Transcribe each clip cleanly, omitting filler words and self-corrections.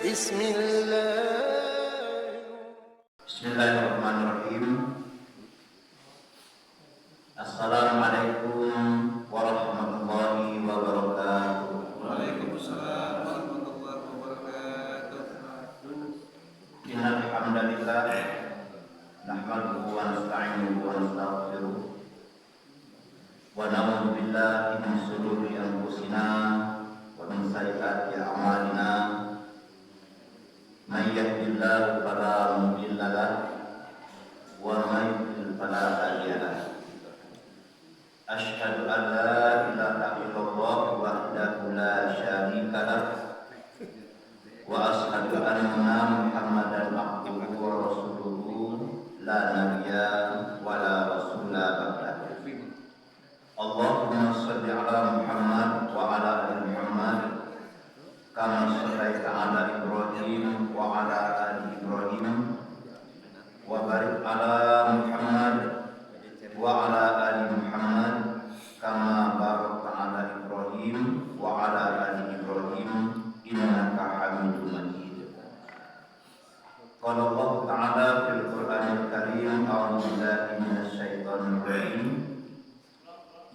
Bismillahirrahmanirrahim. Assalamualaikum warahmatullahi wabarakatuh. Waalaikumsalam warahmatullahi wabarakatuh. Innal hamdalillah nahmaduhu wa nasta'inuhu wa nastaghfiruh wa na'udzu billahi min shururi anfusina wa min sayyiati a'malina. May yahdihillahu fala mudilla lahu wa may yudlil fala hadiya lahu. Asyhadu an la ilaha illallah wahdahu la syarika lahu wa asyhadu anna Muhammadan abduhu wa rasuluhu la nabiyya wa la rasula ba'dahu. Allahumma shalli ala Muhammad wa ala ali Muhammad kama shallaita ala Ibrahim wa ala ali Ibrahim wa barik ala Muhammad wa ala ali Muhammad kama barakta ala Ibrahim wa ala ali Ibrahim innaka Hamidum Majid. Qala Allah Ta'ala fil Qur'anil Karim, a'udzu billahi minasy syaithanir rajim.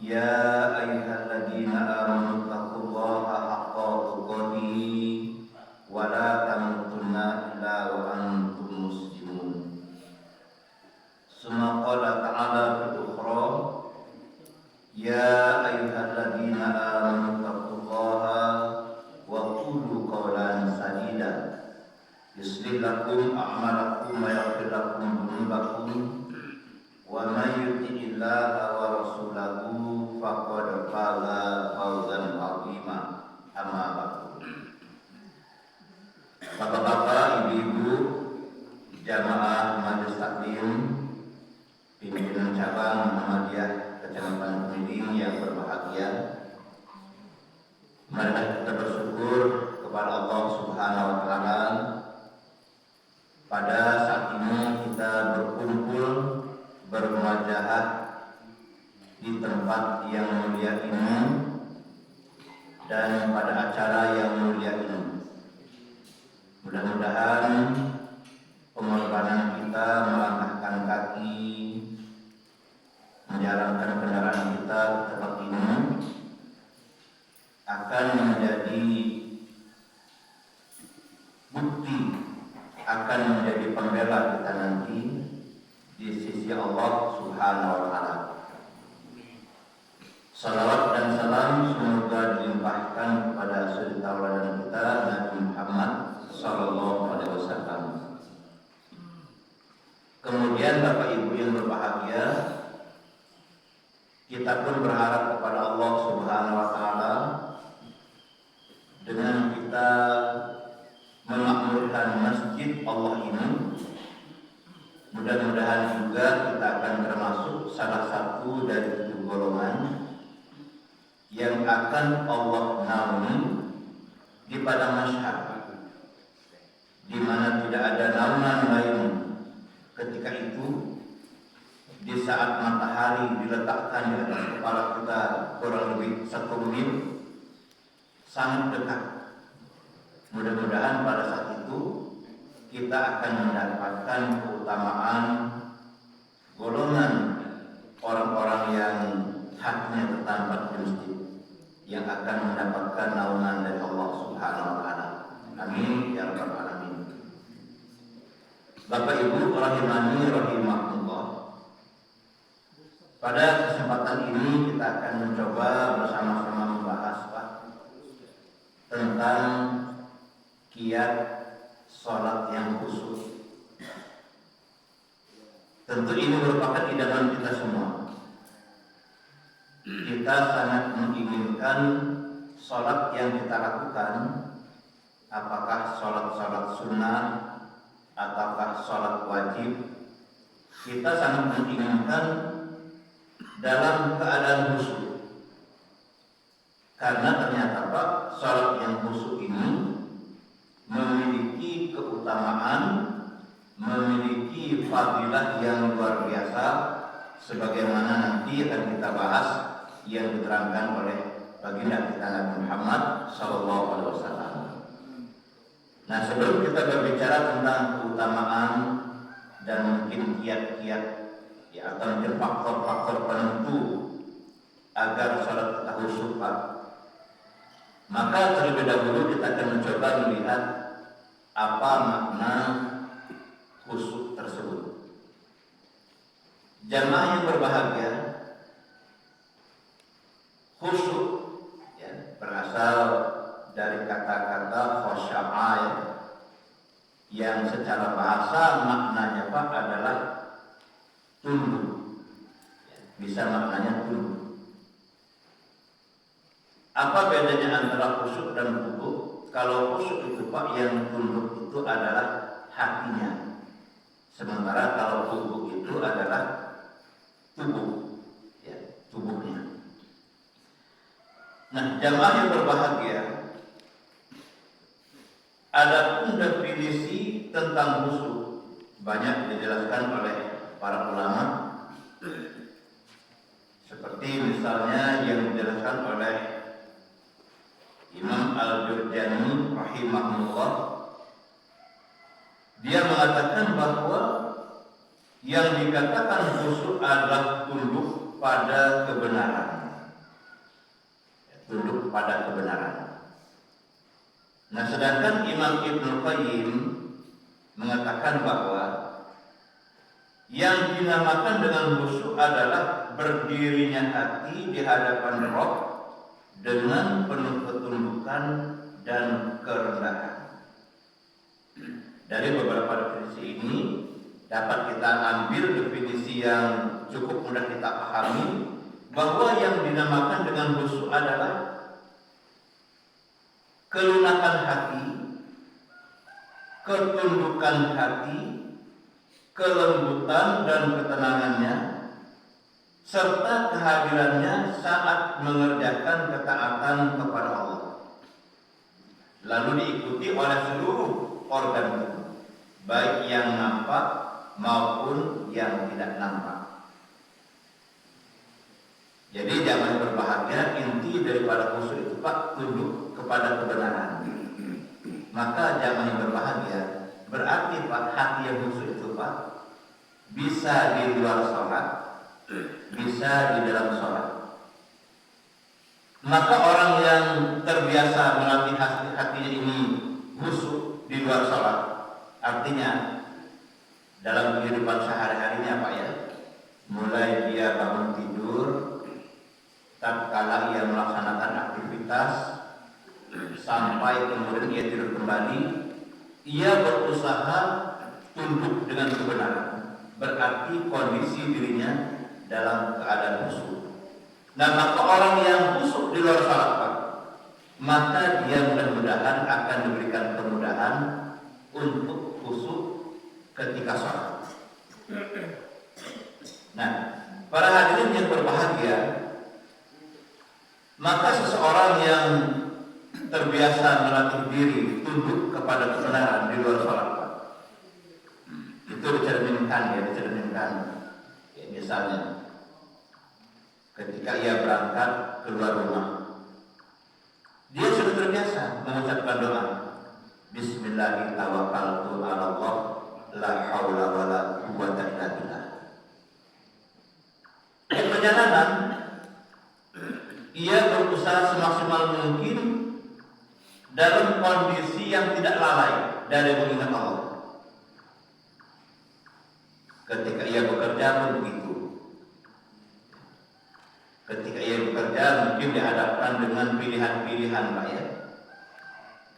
Ya ayyuhalladzina amanu taqullaha haqqa tuqatih wa la tamutunna illa wa antum muslimun. Summa qala ta'ala fil ukhra, ya ayyuhalladzina amanu taqullaha wa qulu qawlan sadida yuslih lakum a'malakum wa yaghfir lakum dhunubakum wa may yuti'illaha wa rasulahu faqad faza fawzan 'azima. Amma ba'du. Bapak-bapak, ibu-ibu, jamaah majelis taklim, pimpinan cabang Muhammadiyah Kecamatan Kediri yang berbahagia, marilah kita bersyukur kepada Allah Subhanahu wa Ta'ala. Pada saat ini kita berkumpul bermuajahat di tempat yang mulia ini dan pada acara yang mulia ini. Mudah-mudahan pengorbanan kita melangkahkan kaki, menjalankan kendaraan kita ke tempat ini akan menjadi bukti, akan menjadi pembela kita nanti di sisi Allah Subhanahu wa Ta'ala. Salawat dan salam semoga dilimpahkan kepada suri tauladan kita Nabi Muhammad sallallahu alaihi wasallam. Kemudian Bapak Ibu yang berbahagia, kita pun berharap kepada Allah Subhanahu wa Ta'ala dengan kita memakmurkan masjid Allah ini, mudah-mudahan juga kita akan termasuk salah satu dari 7 golongan yang akan Allah naungi di padang mahsyar, di mana tidak ada naungan lain ketika itu. Di saat matahari diletakkan di atas kepala kita kurang lebih 1 menit, sangat dekat. Mudah-mudahan pada saat itu kita akan mendapatkan keutamaan golongan orang-orang yang haknya tertambat di masjid, yang akan mendapatkan naungan dari Allah Subhanahu wa Ta'ala. Amin ya rabbal alamin. Bapak Ibu rahimani rahimakumullah. Pada kesempatan ini kita akan mencoba bersama-sama membahas tentang kiat sholat yang khusyuk. Tentu ini merupakan idaman kita semua. Kita sangat menginginkan sholat yang kita lakukan, apakah sholat sunnah ataukah sholat wajib, kita sangat menginginkan dalam keadaan khusyuk. Karena ternyata sholat yang khusyuk ini memiliki keutamaan, memiliki fadilah yang luar biasa, sebagaimana nanti akan kita bahas yang diterangkan oleh baginda kita Nabi Muhammad sallallahu alaihi wasallam. Nah, sebelum kita berbicara tentang keutamaan dan mungkin kiat-kiat ya, atau mungkin faktor-faktor penentu agar sholat kita khusyuk, maka terlebih dahulu kita akan mencoba melihat apa makna khusyuk tersebut. Jamaah yang berbahagia, khusyuk ya, berasal dari kata-kata khosya'a yang secara bahasa maknanya Pak adalah tunduk. Bisa maknanya tunduk. Apa bedanya antara khusyuk dan tunduk? Kalau khusyuk itu Pak, yang tunduk itu adalah hatinya. Sementara kalau tunduk itu adalah tubuh, ya, tubuhnya. Nah, jamaah yang berbahagia, adapun definisi tentang khusyuk banyak dijelaskan oleh para ulama, seperti misalnya yang dijelaskan oleh Imam Al-Jurjani rahimahullah. Dia mengatakan bahwa yang dikatakan khusyuk adalah tunduk pada kebenaran. Tunduk pada kebenaran. Nah, sedangkan Imam Ibnu Qayyim mengatakan bahwa yang dinamakan dengan khusyuk adalah berdirinya hati di hadapan Rabb dengan penuh ketundukan dan kerendahan. Dari beberapa definisi ini dapat kita ambil definisi yang cukup mudah kita pahami, bahwa yang dinamakan dengan khusyuk adalah kelunakan hati, ketundukan hati, kelembutan dan ketenangannya, serta kehadirannya saat mengerjakan ketaatan kepada Allah, lalu diikuti oleh seluruh organ tubuh, baik yang nampak maupun yang tidak nampak. Jadi jangan berbahagia, inti daripada khusyuk itu Pak, tunduk kepada kebenaran. Maka jangan berbahagia berarti Pak, hati yang khusyuk itu Pak bisa di luar sholat, bisa di dalam sholat. Maka orang yang terbiasa melatih hatinya ini khusyuk di luar sholat, artinya dalam kehidupan sehari-harinya Pak ya, mulai dia bangun tidur, tatkala ia melaksanakan aktivitas, sampai kemudian ia tidur kembali, ia berusaha tunduk dengan kebenaran. Berarti kondisi dirinya dalam keadaan khusyuk. Nah, maka orang yang khusyuk di luar salat, Pak, maka dia mudah-mudahan akan diberikan kemudahan untuk khusyuk ketika sholat. Nah, para hadirin yang berbahagia, maka seseorang yang terbiasa melatih diri tunduk kepada kebenaran di luar sholat, itu dicerminkan ya, misalnya ketika ia berangkat keluar rumah, dia sudah terbiasa mengucapkan doa, Bismillahirrahmanirrahim, tawakkaltu 'ala Allah, la haula wala quwwata illa billah. Di perjalanan ia berusaha semaksimal mungkin dalam kondisi yang tidak lalai dari mengingat Allah. Ketika ia bekerja pun begitu. Ketika ia bekerja mungkin dihadapkan dengan pilihan-pilihan Pak ya.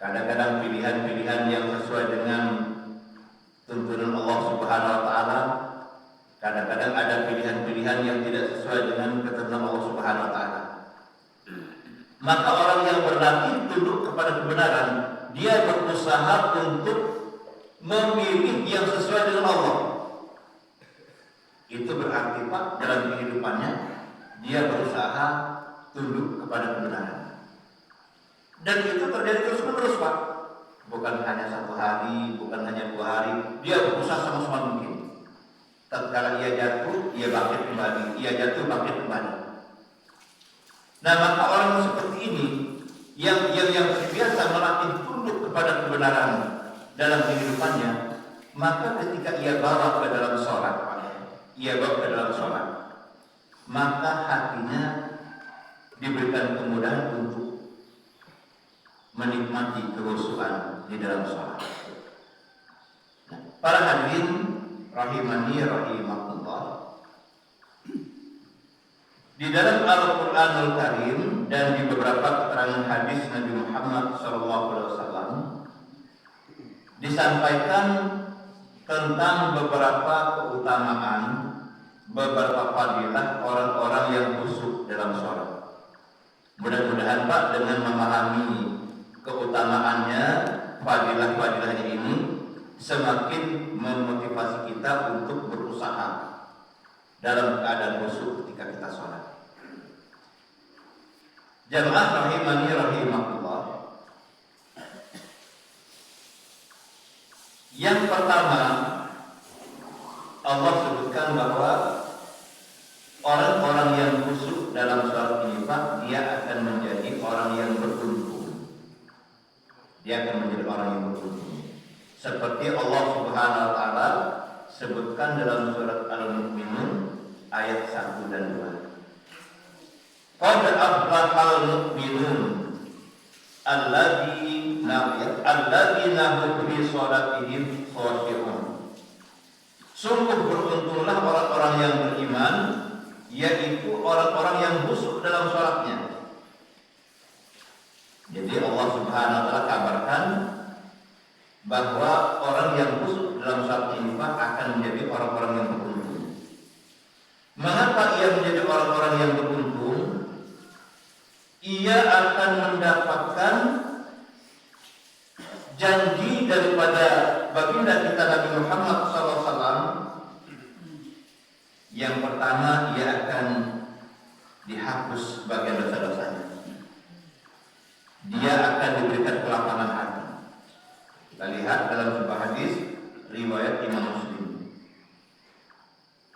Kadang-kadang pilihan-pilihan yang sesuai dengan tuntunan Allah Subhanahu wa taala. Kadang-kadang ada pilihan-pilihan yang tidak sesuai dengan ketentuan Allah Subhanahu wa taala. Maka orang yang berlatih tunduk kepada kebenaran, dia berusaha untuk memilih yang sesuai dengan Allah. Itu berarti Pak, dalam kehidupannya dia berusaha tunduk kepada kebenaran. Dan itu terjadi terus-menerus Pak. Bukan hanya satu hari, bukan hanya 2 hari, dia berusaha sama-sama mungkin. Tatkala ia jatuh, ia bangkit kembali, ia jatuh, bangkit kembali. Nah, maka orang seperti ini yang terbiasa melatih tunduk kepada kebenaran dalam kehidupannya, maka ketika ia bawa ke dalam sholat, maka hatinya diberikan kemudahan untuk menikmati kekhusyuan di dalam sholat. Nah, para hadirin rahimani rahimakumullah, di dalam Al-Quranul Karim dan di beberapa keterangan hadis Nabi Muhammad SAW disampaikan tentang beberapa keutamaan, beberapa fadilah orang-orang yang khusyuk dalam sholat. Mudah-mudahan Pak, dengan memahami keutamaannya, fadilah-fadilahnya ini semakin memotivasi kita untuk berusaha dalam keadaan khusyuk ketika kita sholat. Jamaah rahimani rahimakumullah. Yang pertama, Allah sebutkan bahwa orang-orang yang khusyuk dalam sholat ini Pak, dia akan menjadi orang yang beruntung. Dia akan menjadi orang yang beruntung. Seperti Allah Subhanahu wa taala sebutkan dalam surat Al-Mu'minun ayat 1 dan 2. Qad aflahal mu'minun alladzina hum fi sholatihim khashi'un. Sungguh beruntunglah orang-orang yang beriman, yaitu orang-orang yang khusyuk dalam sholatnya. Jadi Allah Subhanahu wa taala kabarkan bahwa orang yang khusyuk dalam sholat ini akan menjadi orang-orang yang beruntung. Mengapa ia menjadi orang-orang yang beruntung? Ia akan mendapatkan janji daripada baginda kita Nabi Muhammad SAW. Yang pertama, ia akan dihapus sebagian dosa-dosanya. Dia akan diberikan kelapangan hati. Kita lihat dalam sebuah hadis riwayat Imam Muslim.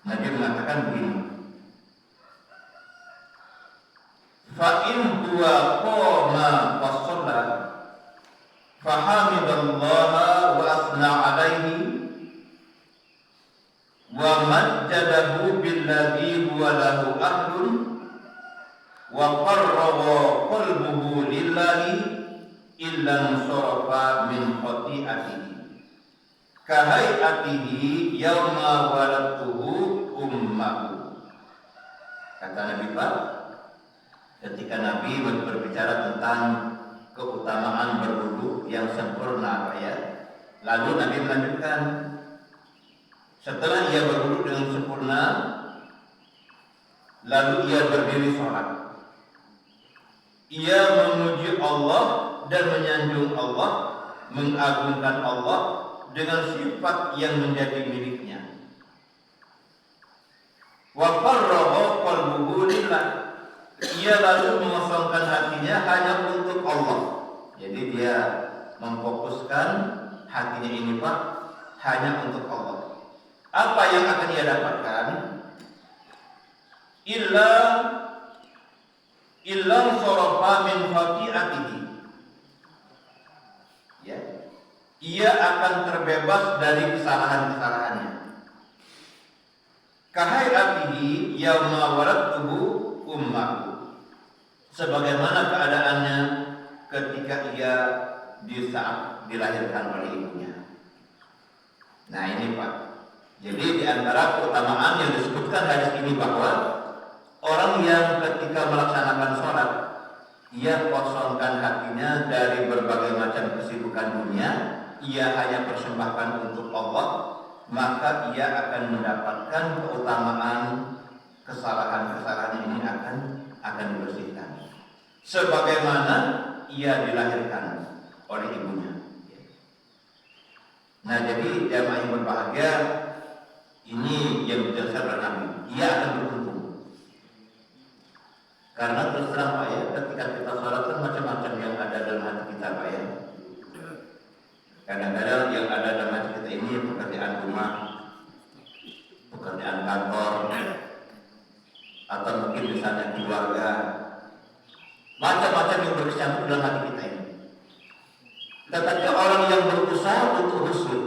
Nabi mengatakan begini, fa'in huwa qoma fasolla fahamidallaha wa asna alaihi wa majjadahu billadhi huwa lahu ahlun wa qarraba qalbuhu lillahi illa sarafa min khati'atihi kahayatihi yawma waladtuhu ummahu. Kata Nabi Pak, ketika Nabi berbicara tentang keutamaan berwudu yang sempurna, lalu Nabi melanjutkan, setelah ia berwudu dengan sempurna, lalu ia berdiri sholat. Ia memuji Allah dan menyanjung Allah, mengagungkan Allah dengan sifat yang menjadi miliknya. Wa farragha qalbuhu lillah. Ia lalu mengosongkan hatinya hanya untuk Allah. Jadi dia memfokuskan hatinya ini Pak hanya untuk Allah. Apa yang akan ia dapatkan? Illa sarafa min khati'atihi. Ya. Ia akan terbebas dari kesalahan-kesalahannya. Kahayatihi yauma waladtuhu ummahu. Sebagaimana keadaannya ketika ia di saat dilahirkan oleh ibunya. Nah ini Pak. Jadi di antara keutamaan yang disebutkan hadis ini bahwa orang yang ketika melaksanakan sholat, ia kosongkan hatinya dari berbagai macam kesibukan dunia, ia hanya persembahkan untuk Allah, maka ia akan mendapatkan keutamaan kesalahan-kesalahan ini akan dibersihkan. Sebagaimana ia dilahirkan oleh ibunya. Nah jadi jamaah yang berbahagia, ini yang dijelaskan oleh Nabi, ia akan beruntung. Karena terus terang Pak ya, ketika kita sholat kan macam-macam yang ada dalam hati kita Pak ya. Kadang-kadang yang ada dalam hati kita ini pekerjaan rumah, pekerjaan kantor, atau mungkin misalnya keluarga, macam-macam yang berkecimpung dalam hati kita ini. Tetapi orang yang berusaha untuk khusyuk,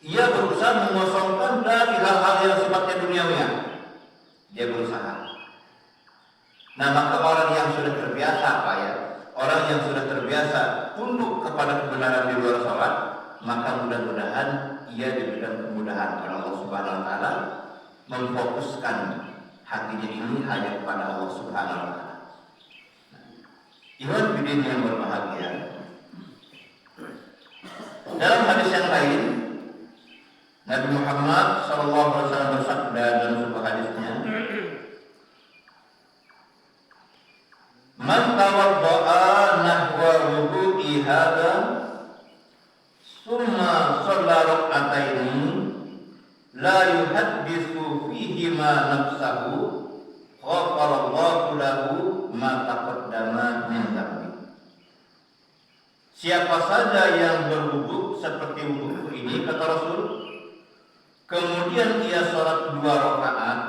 ia berusaha mengosongkan dari hal-hal yang sifatnya duniawi. Dia berusaha. Nah, maka orang yang sudah terbiasa orang yang sudah terbiasa tunduk kepada kebenaran di luar sholat, maka mudah-mudahan ia diberikan kemudahan oleh Allah Subhanahu Wa Taala memfokuskan hatinya ini hanya kepada Allah Subhanahu Wa Taala. Ikhwan fillah yang berbahagia, dalam hadis yang lain Nabi Muhammad SAW bersabda dalam sebuah hadisnya, "Man tawadda'a nahwa wudu'i hadza summa shalla rak'ataini la yuhadditsu fihi ma nafsahu ghafarallahu lahu ma taqaddama min dhanbi." Siapa saja yang berwudu seperti wudu ini, kata Rasul, kemudian ia sholat 2 rakaat,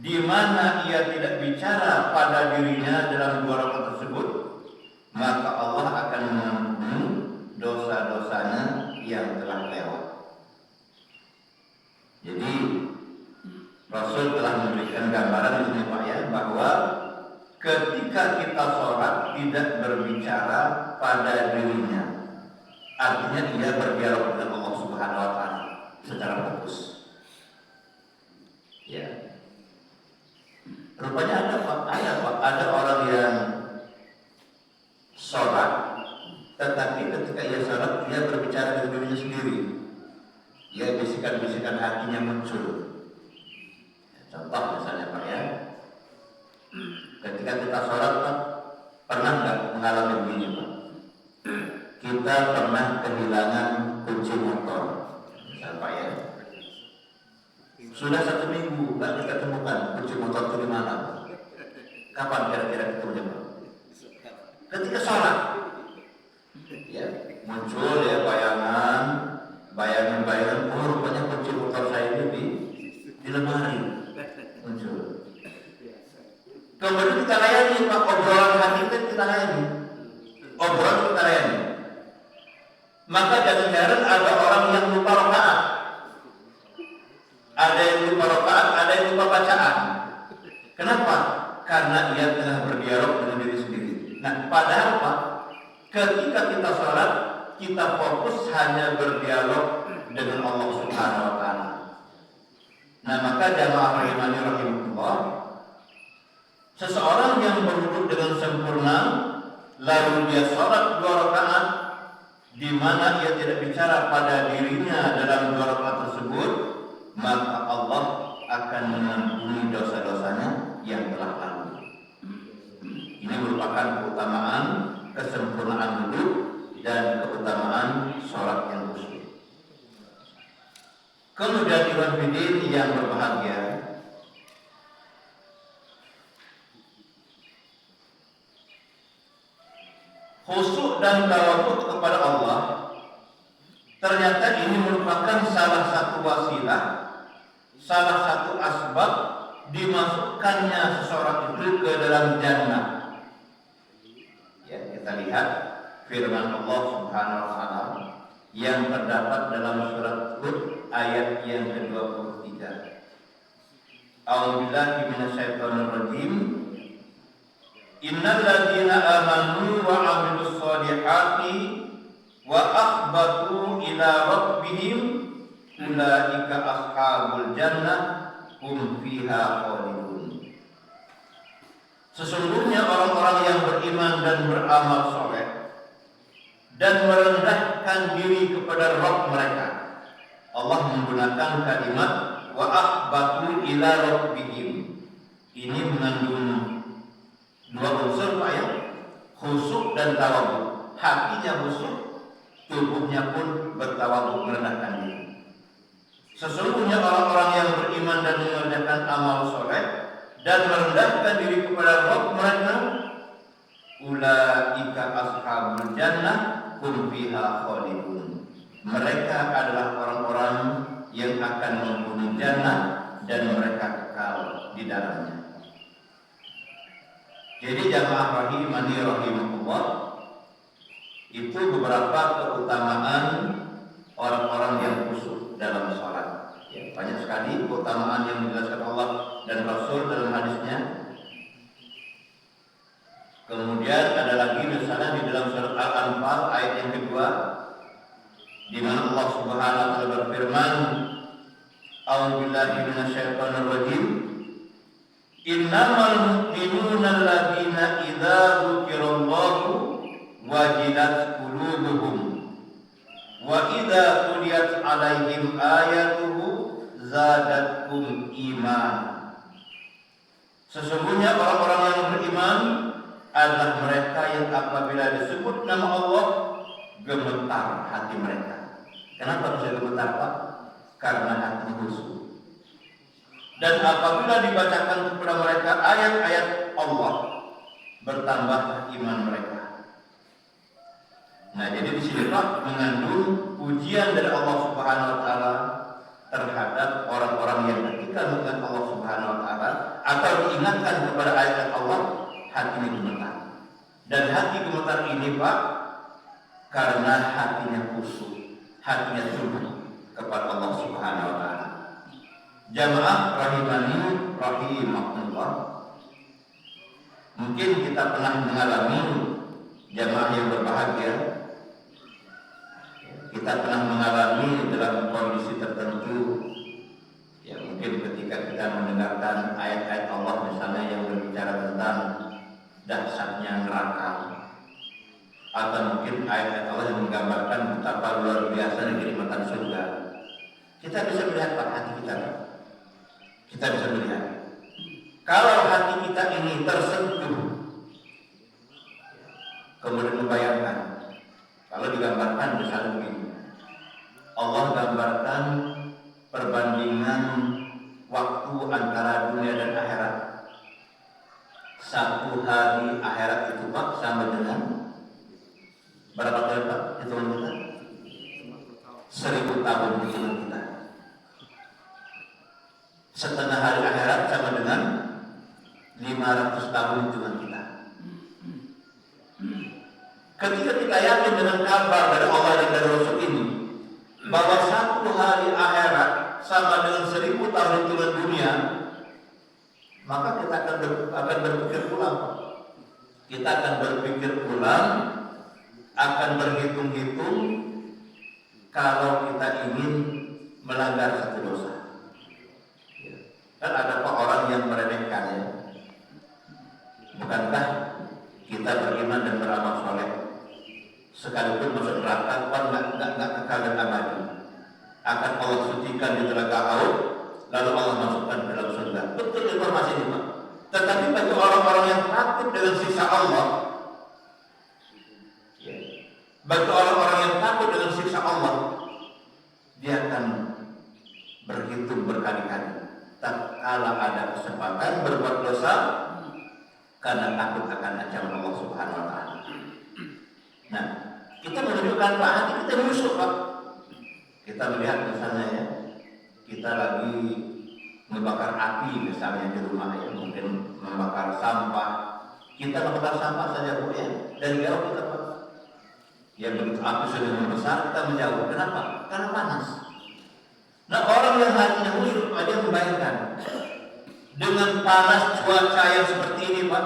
di mana ia tidak bicara pada dirinya dalam 2 rakaat tersebut, maka Allah akan mengampuni dosa-dosanya yang telah lewat. Jadi Rasul telah memberikan gambaran di sini Pak ya, bahwa ketika kita sholat tidak berbicara pada dirinya, artinya ia berdialog dengan Allah Subhanahu Wa Taala secara fokus. Ya. Rupanya ada orang yang sholat, tetapi ketika ia sholat ia berbicara dengan dirinya sendiri. Ya, bisikan-bisikan hatinya muncul. Contoh misalnya Pak ya, ketika kita sholat Pak, pernah nggak mengalami begini Pak? Kita pernah kehilangan kunci motor, misal Pak ya. Sudah 1 minggu nggak kita temukan kunci motor itu di mana? Kapan kira-kira ketemunya Pak? Ketika sholat, ya muncul ya bayangan, oh rupanya kunci motor saya ini di lemari muncul. Kemudian kita layani Pak, obrolan hati kita layani, Maka jangan heran ada orang yang lupa rakaat. Ada yang lupa rakaat, ada yang lupa bacaan. Kenapa? Karena ia tengah berdialog dengan diri sendiri. Nah, padahal Pak, ketika kita sholat, kita fokus hanya berdialog dengan Allah Subhanahu Wa Taala. Nah, maka jamaah rahimani rahimahullah, seseorang yang berwudu dengan sempurna, lalu dia sholat 2 rakaat, di mana ia tidak bicara pada dirinya dalam 2 rakaat tersebut, maka Allah akan mengampuni dosa-dosanya yang telah lalu. Ini merupakan keutamaan kesempurnaan wudu dan keutamaan sholat yang khusyuk. Kemudian ikhwan fillah yang berbahagia, khusyuk dan tawadhu kepada Allah, ternyata ini merupakan salah satu wasilah, salah satu asbab dimasukkannya seseorang itu ke dalam jannah. Ya, kita lihat firman Allah Subhanahu Wa Taala yang terdapat dalam surat Hud ayat yang ke-23. A'udzubillahi minasyaitonir rajim. Innal ladzina amanu wa 'amilus shalihati wa akhbatu ila rabbihim ulaika ashabul jannah hum fiha khalidun. Sesungguhnya orang-orang yang beriman dan beramal soleh dan merendahkan diri kepada Rabb mereka, Allah menggunakan kalimat wa akhbatu ila rabbihim. Ini mengandung 2 unsur Pak ya, khusyuk dan tawadhu. Hatinya khusyuk, tubuhnya pun bertawadhu, merendahkan diri. Sesungguhnya orang-orang yang beriman dan mengerjakan amal soleh dan merendahkan diri kepada Rabb mereka, ulaika ashabul jannah hum fiha khalidun. Mereka adalah orang-orang yang akan menghuni jannah dan mereka kekal di dalamnya. Jadi jamaah rahimani rahimahullah, Itu beberapa keutamaan orang-orang yang khusyuk dalam sholat. Ya, banyak sekali keutamaan yang dijelaskan Allah dan Rasul dalam hadisnya. Kemudian ada lagi misalnya di dalam surat Al-Anfal ayat yang kedua, di mana Allah Subhanahu wa taala berfirman, "A'udzubillahi minasyaitonir rajim. Innamal mu'minuna alladziina idza dzukirallahu wajilat qulubuhum wa idza tuliyat 'alaihim ayatuhu zadatkum iman." Sesungguhnya orang-orang yang beriman adalah mereka yang apabila disebut nama Allah gemetar hati mereka. Kenapa bisa gemetar, Pak? Karena hati khusyuk. Dan apabila dibacakan kepada mereka ayat-ayat Allah, bertambah iman mereka. Nah, jadi di sini Pak mengandung pujian dari Allah Subhanahu wa taala terhadap orang-orang yang ketika mengingat Allah Subhanahu wa taala atau diingatkan kepada ayat Allah, hatinya gemetar. Dan hati gemetar ini Pak karena hatinya khusyuk, hatinya tunduk kepada Allah Subhanahu wa taala. Jamaah rahimani rahimakumullah. Mungkin kita pernah mengalami, jamaah yang berbahagia, kita pernah mengalami dalam kondisi tertentu, ya mungkin ketika kita mendengarkan ayat-ayat Allah misalnya yang berbicara tentang dahsyatnya neraka, atau mungkin ayat-ayat Allah yang menggambarkan betapa luar biasa kenikmatan surga. Kita bisa melihat Pak hati kita, kita bisa melihat kalau hati kita ini tersentuh, kemudian membayangkan kalau digambarkan misalnya begini, Allah gambarkan perbandingan waktu antara dunia dan akhirat. Satu hari akhirat itu Pak sama dengan berapa kali Pak hitungan kita? 1000 tahun hitungan kita. Setengah hari akhirat sama dengan 500 tahun hitungan kita. Ketika kita yakin dengan kabar dari Allah dan dari Rasul ini bahwa satu hari akhirat sama dengan 1000 tahun hitungan dunia, maka kita akan berpikir ulang. Kita akan berpikir ulang, akan berhitung-hitung kalau kita ingin melanggar satu dosa. Kan ada orang yang meremehkan ya. Bukankah kita beriman dan beramal soleh, sekalipun masuk neraka, kan nggak kekal dan abadi. Akan Allah sucikan di telaga haud, lalu Allah masukkan ke dalam surga. Betul informasi ini Pak. Tetapi bagi orang-orang yang takut dengan siksa Allah, bagi orang-orang yang takut dengan siksa Allah, dia akan berhitung berkali-kali. Tak kala ada kesempatan berbuat dosa karena takut akan ancaman Allah Subhanahu wa taala. Nah, kita menunjukkan Pak hati kita busuk Pak. Kita melihat misalnya ya, kita lagi membakar api misalnya di rumah ya, mungkin membakar sampah. Kita membakar sampah saja Bu ya, dari jauh kita Pak. Ya begitu api sudah membesar kita menjauh. Kenapa? Karena panas. Nah orang yang hatinya khusyuk dia membayangkan dengan panas cuaca yang seperti ini Pak,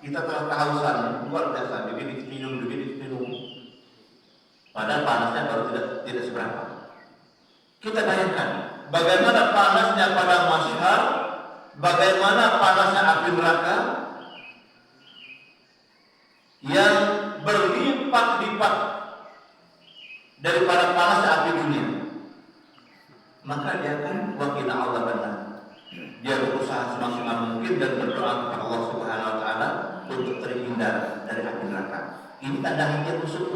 kita telah kehausan luar biasa, begini minum. Padahal panasnya baru tidak seberapa. Kita bayangkan bagaimana panasnya padang masyhar, bagaimana panasnya api neraka yang berlipat-lipat daripada panasnya api dunia. Maka dia akan wakil Allah benar. Dia berusaha semaksimal mungkin dan berdoa kepada Allah Subhanahu wa taala untuk terhindar dari api neraka. Ini tanda hati khusyuk.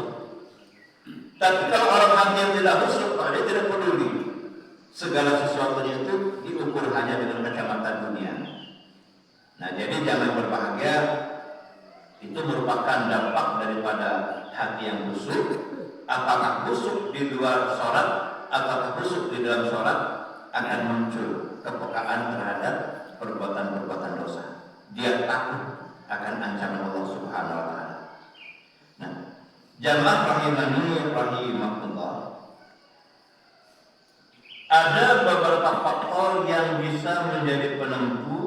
Tapi kalau orang hati yang tidak khusyuk, dia tidak peduli. Segala sesuatunya itu diukur hanya dengan kacamata dunia. Nah, jadi jangan berbahagia. Itu merupakan dampak daripada hati yang khusyuk. Apakah khusyuk di luar sholat, apakah khusyuk di dalam sholat, akan muncul kepekaan terhadap perbuatan-perbuatan dosa. Dia takut akan ancaman Allah Subhanahu wa taala. Nah, Jamaah rahimani rahimakumullah, ada beberapa faktor yang bisa menjadi penentu,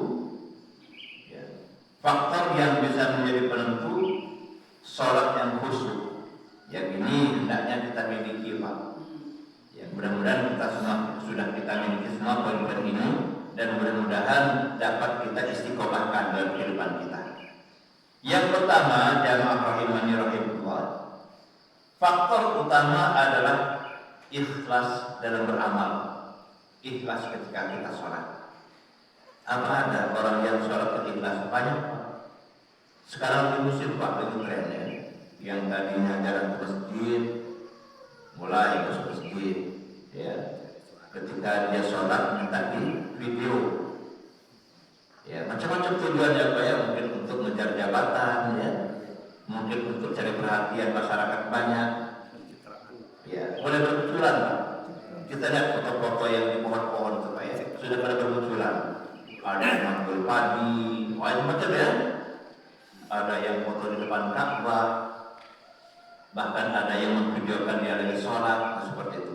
ya, faktor yang bisa menjadi penentu sholat yang khusyuk. Yang ini hendaknya kita miliki, Pak. Ya, mudah-mudahan kita semua sudah kita miliki semua poin-poin ini, dan mudah-mudahan dapat kita istiqomahkan dalam kehidupan kita. Yang pertama, jamaah rahimani rahimullah, faktor utama adalah ikhlas dalam beramal. Ikhlas ketika kita sholat. Apa ada orang yang sholat ikhlas? Banyak, Pak. Sekarang di musim, Pak, lagi tren ya. Yang tadinya jarang ke masjid, mulai ke masjid, ya. Ketika dia sholat minta di video, ya, macam-macam tujuannya, Pak, ya. Mungkin untuk mengejar jabatan, ya, mungkin untuk cari perhatian masyarakat banyak, ya. Boleh bermunculan, Pak. Kita lihat foto-foto yang di pohon-pohon itu, Pak, ya, sudah pada bermunculan. Ada yang manggul padi, macam-macam, ya. Ada yang foto di depan Ka'bah, bahkan ada yang memvideokan dia lagi sholat, seperti itu.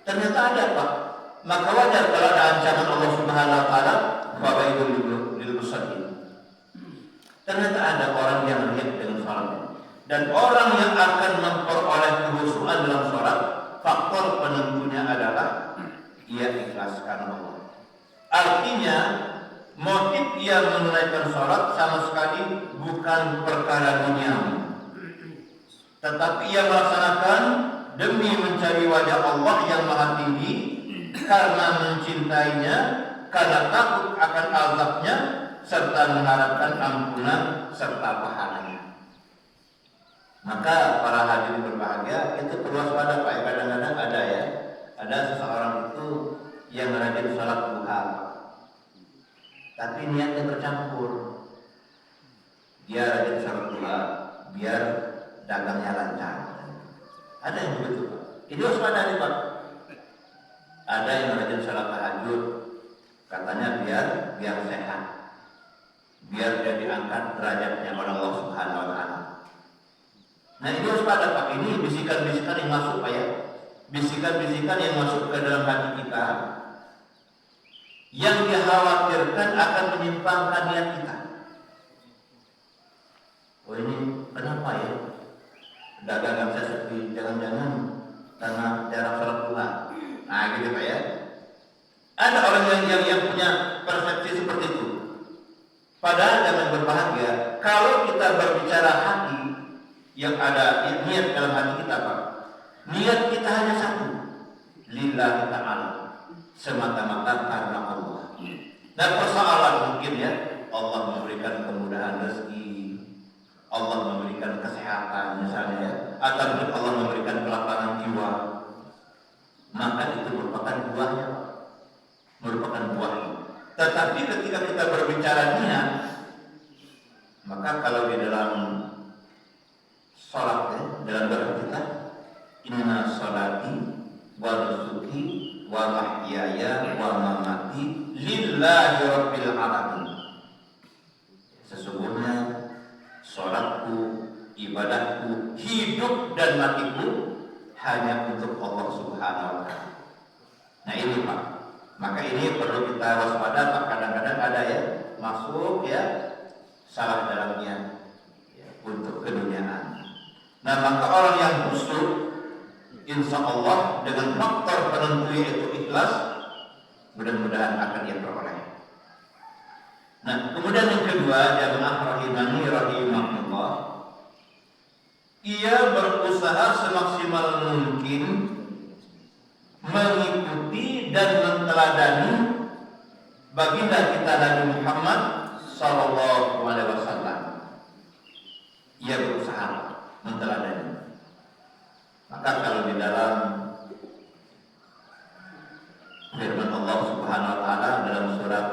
Ternyata ada, Pak. Maka wajar kalau ada ancaman Allah Subhanahu Wa Taala, fawaidul lil musallin. Ternyata ada orang yang riya dengan sholatnya, dan orang yang akan memperoleh kekhusyuan dalam sholat, faktor penentunya adalah ia ikhlas karena Allah. Artinya motif ia menunaikan sholat sama sekali bukan perkara duniawi, tetapi ia melaksanakan demi mencari wajah Allah yang maha tinggi, karena mencintainya, karena takut akan azabnya, serta mengharapkan ampunan serta pahalanya. Maka para hadirin berbahagia, itu perlu waspada, Pak. Kadang-kadang ada, ya, ada seseorang itu yang rajin sholat duha, tapi niatnya tercampur. Dia rajin sholat duha biar dagangnya lancar. Ada yang begitu, Pak. Ini waspada nih, Pak. Ada yang rajin sholat tahajud, katanya biar sehat, biar dia diangkat derajatnya oleh Allah Subhanahu Wa Taala. Nah, ini waspada, Pak. Ini bisikan-bisikan yang masuk, Pak, ya. Bisikan-bisikan yang masuk ke dalam hati kita, yang dikhawatirkan akan menyimpangkan niat kita. Oh, ini kenapa, ya? Dagangan saya sepi, jangan-jangan karena jarang sholat duha. Nah, gitu, Pak, ya. Ada orang yang punya persepsi seperti itu. Padahal jangan berbahagia kalau kita berbicara hati yang ada niat dalam hati kita, Pak. Niat kita hanya satu, lillahi ta'ala, semata-mata karena Allah. Dan persoalan mungkin, ya, Allah memberikan kemudahan rezeki, Allah memberikan kesehatan misalnya, ya, atau mungkin Allah memberikan kelapangan jiwa, maka itu merupakan buahnya, Pak. Merupakan buahnya. Tetapi ketika kita berbicara niat, maka kalau di dalam sholat, ya, dalam doa kita, inna sholati wa nusuki wa mahyaya wa mamati lillahi rabbil alamin. Sesungguhnya sholatku, ibadahku, hidup dan matiku hanya untuk Allah Subhanahu Wa Taala. Nah, ini, Pak. Maka ini perlu kita waspada, Pak. Kadang-kadang ada, ya, masuk, ya, salah dalam niat, ya, untuk keduniaan. Nah, maka orang yang khusyuk, insya Allah dengan faktor penentu yaitu ikhlas, mudah-mudahan akan ia peroleh. Nah, kemudian yang kedua, jamaah rahimani rahimahullah, ia berusaha semaksimal mungkin mengikuti dan menteladani baginda kita Nabi Muhammad Sallallahu Alaihi Wasallam. Ia berusaha menteladani. Maka kalau di dalam firman Allah Subhanahu Wa Taala dalam surat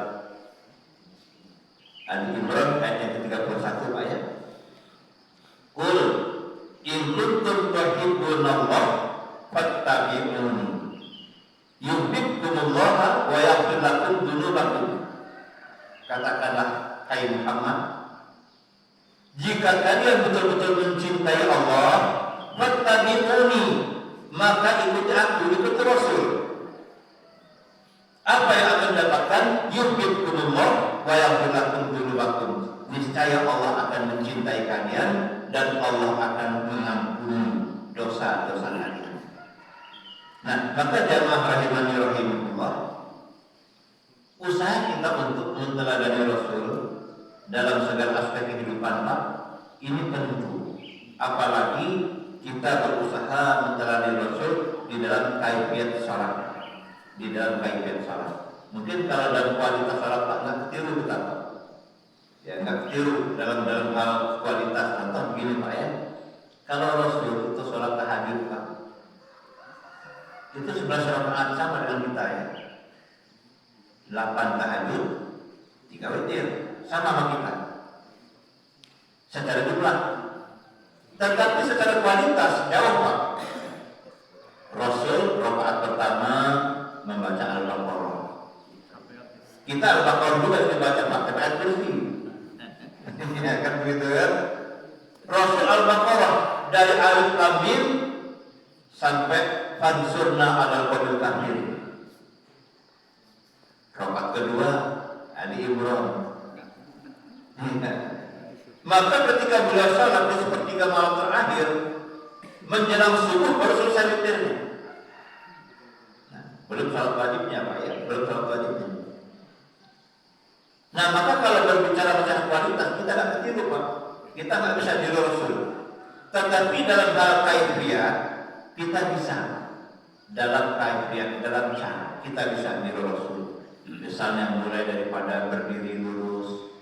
Ali Imran ayat yang ke-31, Pak, ya. Qul in kuntum tuhibbunallah fattabi'uni yuhibbukumullah wa yaghfir lakum dzunubakum. Katakanlah, hai Muhammad, jika kalian betul-betul mencintai Allah, fattabi'uni, maka ikuti aku, ikuti Rasul. Apa yang akan dapatkan? Yuhibbukumullah wa yaghfir lakum dzunubakum. Niscaya Allah akan mencintai kalian dan Allah akan mengampuni dosa-dosa kalian. Nah, maka jamaah rahimani rahimahullah, usaha kita untuk meneladani Rasul dalam segala aspek kehidupan Pak, ini tentu. Apalagi kita berusaha meneladani Rasul di dalam kaifiyat salat. Di dalam kaifiyat salat. Mungkin kalau dalam kualitas salat Pak nggak ketiru kita Pak. Ya nggak ketiru dalam hal kualitas. Contoh begini Pak ya. Kalau Rasul itu salat tahajud Pak, itu 11 rakaat sama dengan kita ya. 8 tahajud, 3 witir, sama sama kita. Secara jumlah. Tetapi secara kualitas jauh Pak. Rasul rakaat pertama membaca Al-Baqarah. Kita Al-Baqarah juga dibaca pakai ayat kursi. Ya kan begitu kan? Rasul Al-Baqarah dari Alif Lam Mim sampai Fansurna 'alal qawmil kafirin. Rakaat kedua Ali Imran. Maka ketika beliau salat di sepertiga malam terakhir menjelang subuh baru selesai witirnya. Belum salat wajibnya Pak ya, belum salat wajibnya. Nah maka kalau berbicara masalah kualitas kita tidak ketiru Pak, kita nggak bisa tiru Rasul. Tetapi dalam hal kaifiyah kita bisa, dalam kaifiyah, dalam cara kita bisa tiru Rasul. Misalnya mulai daripada berdiri lurus,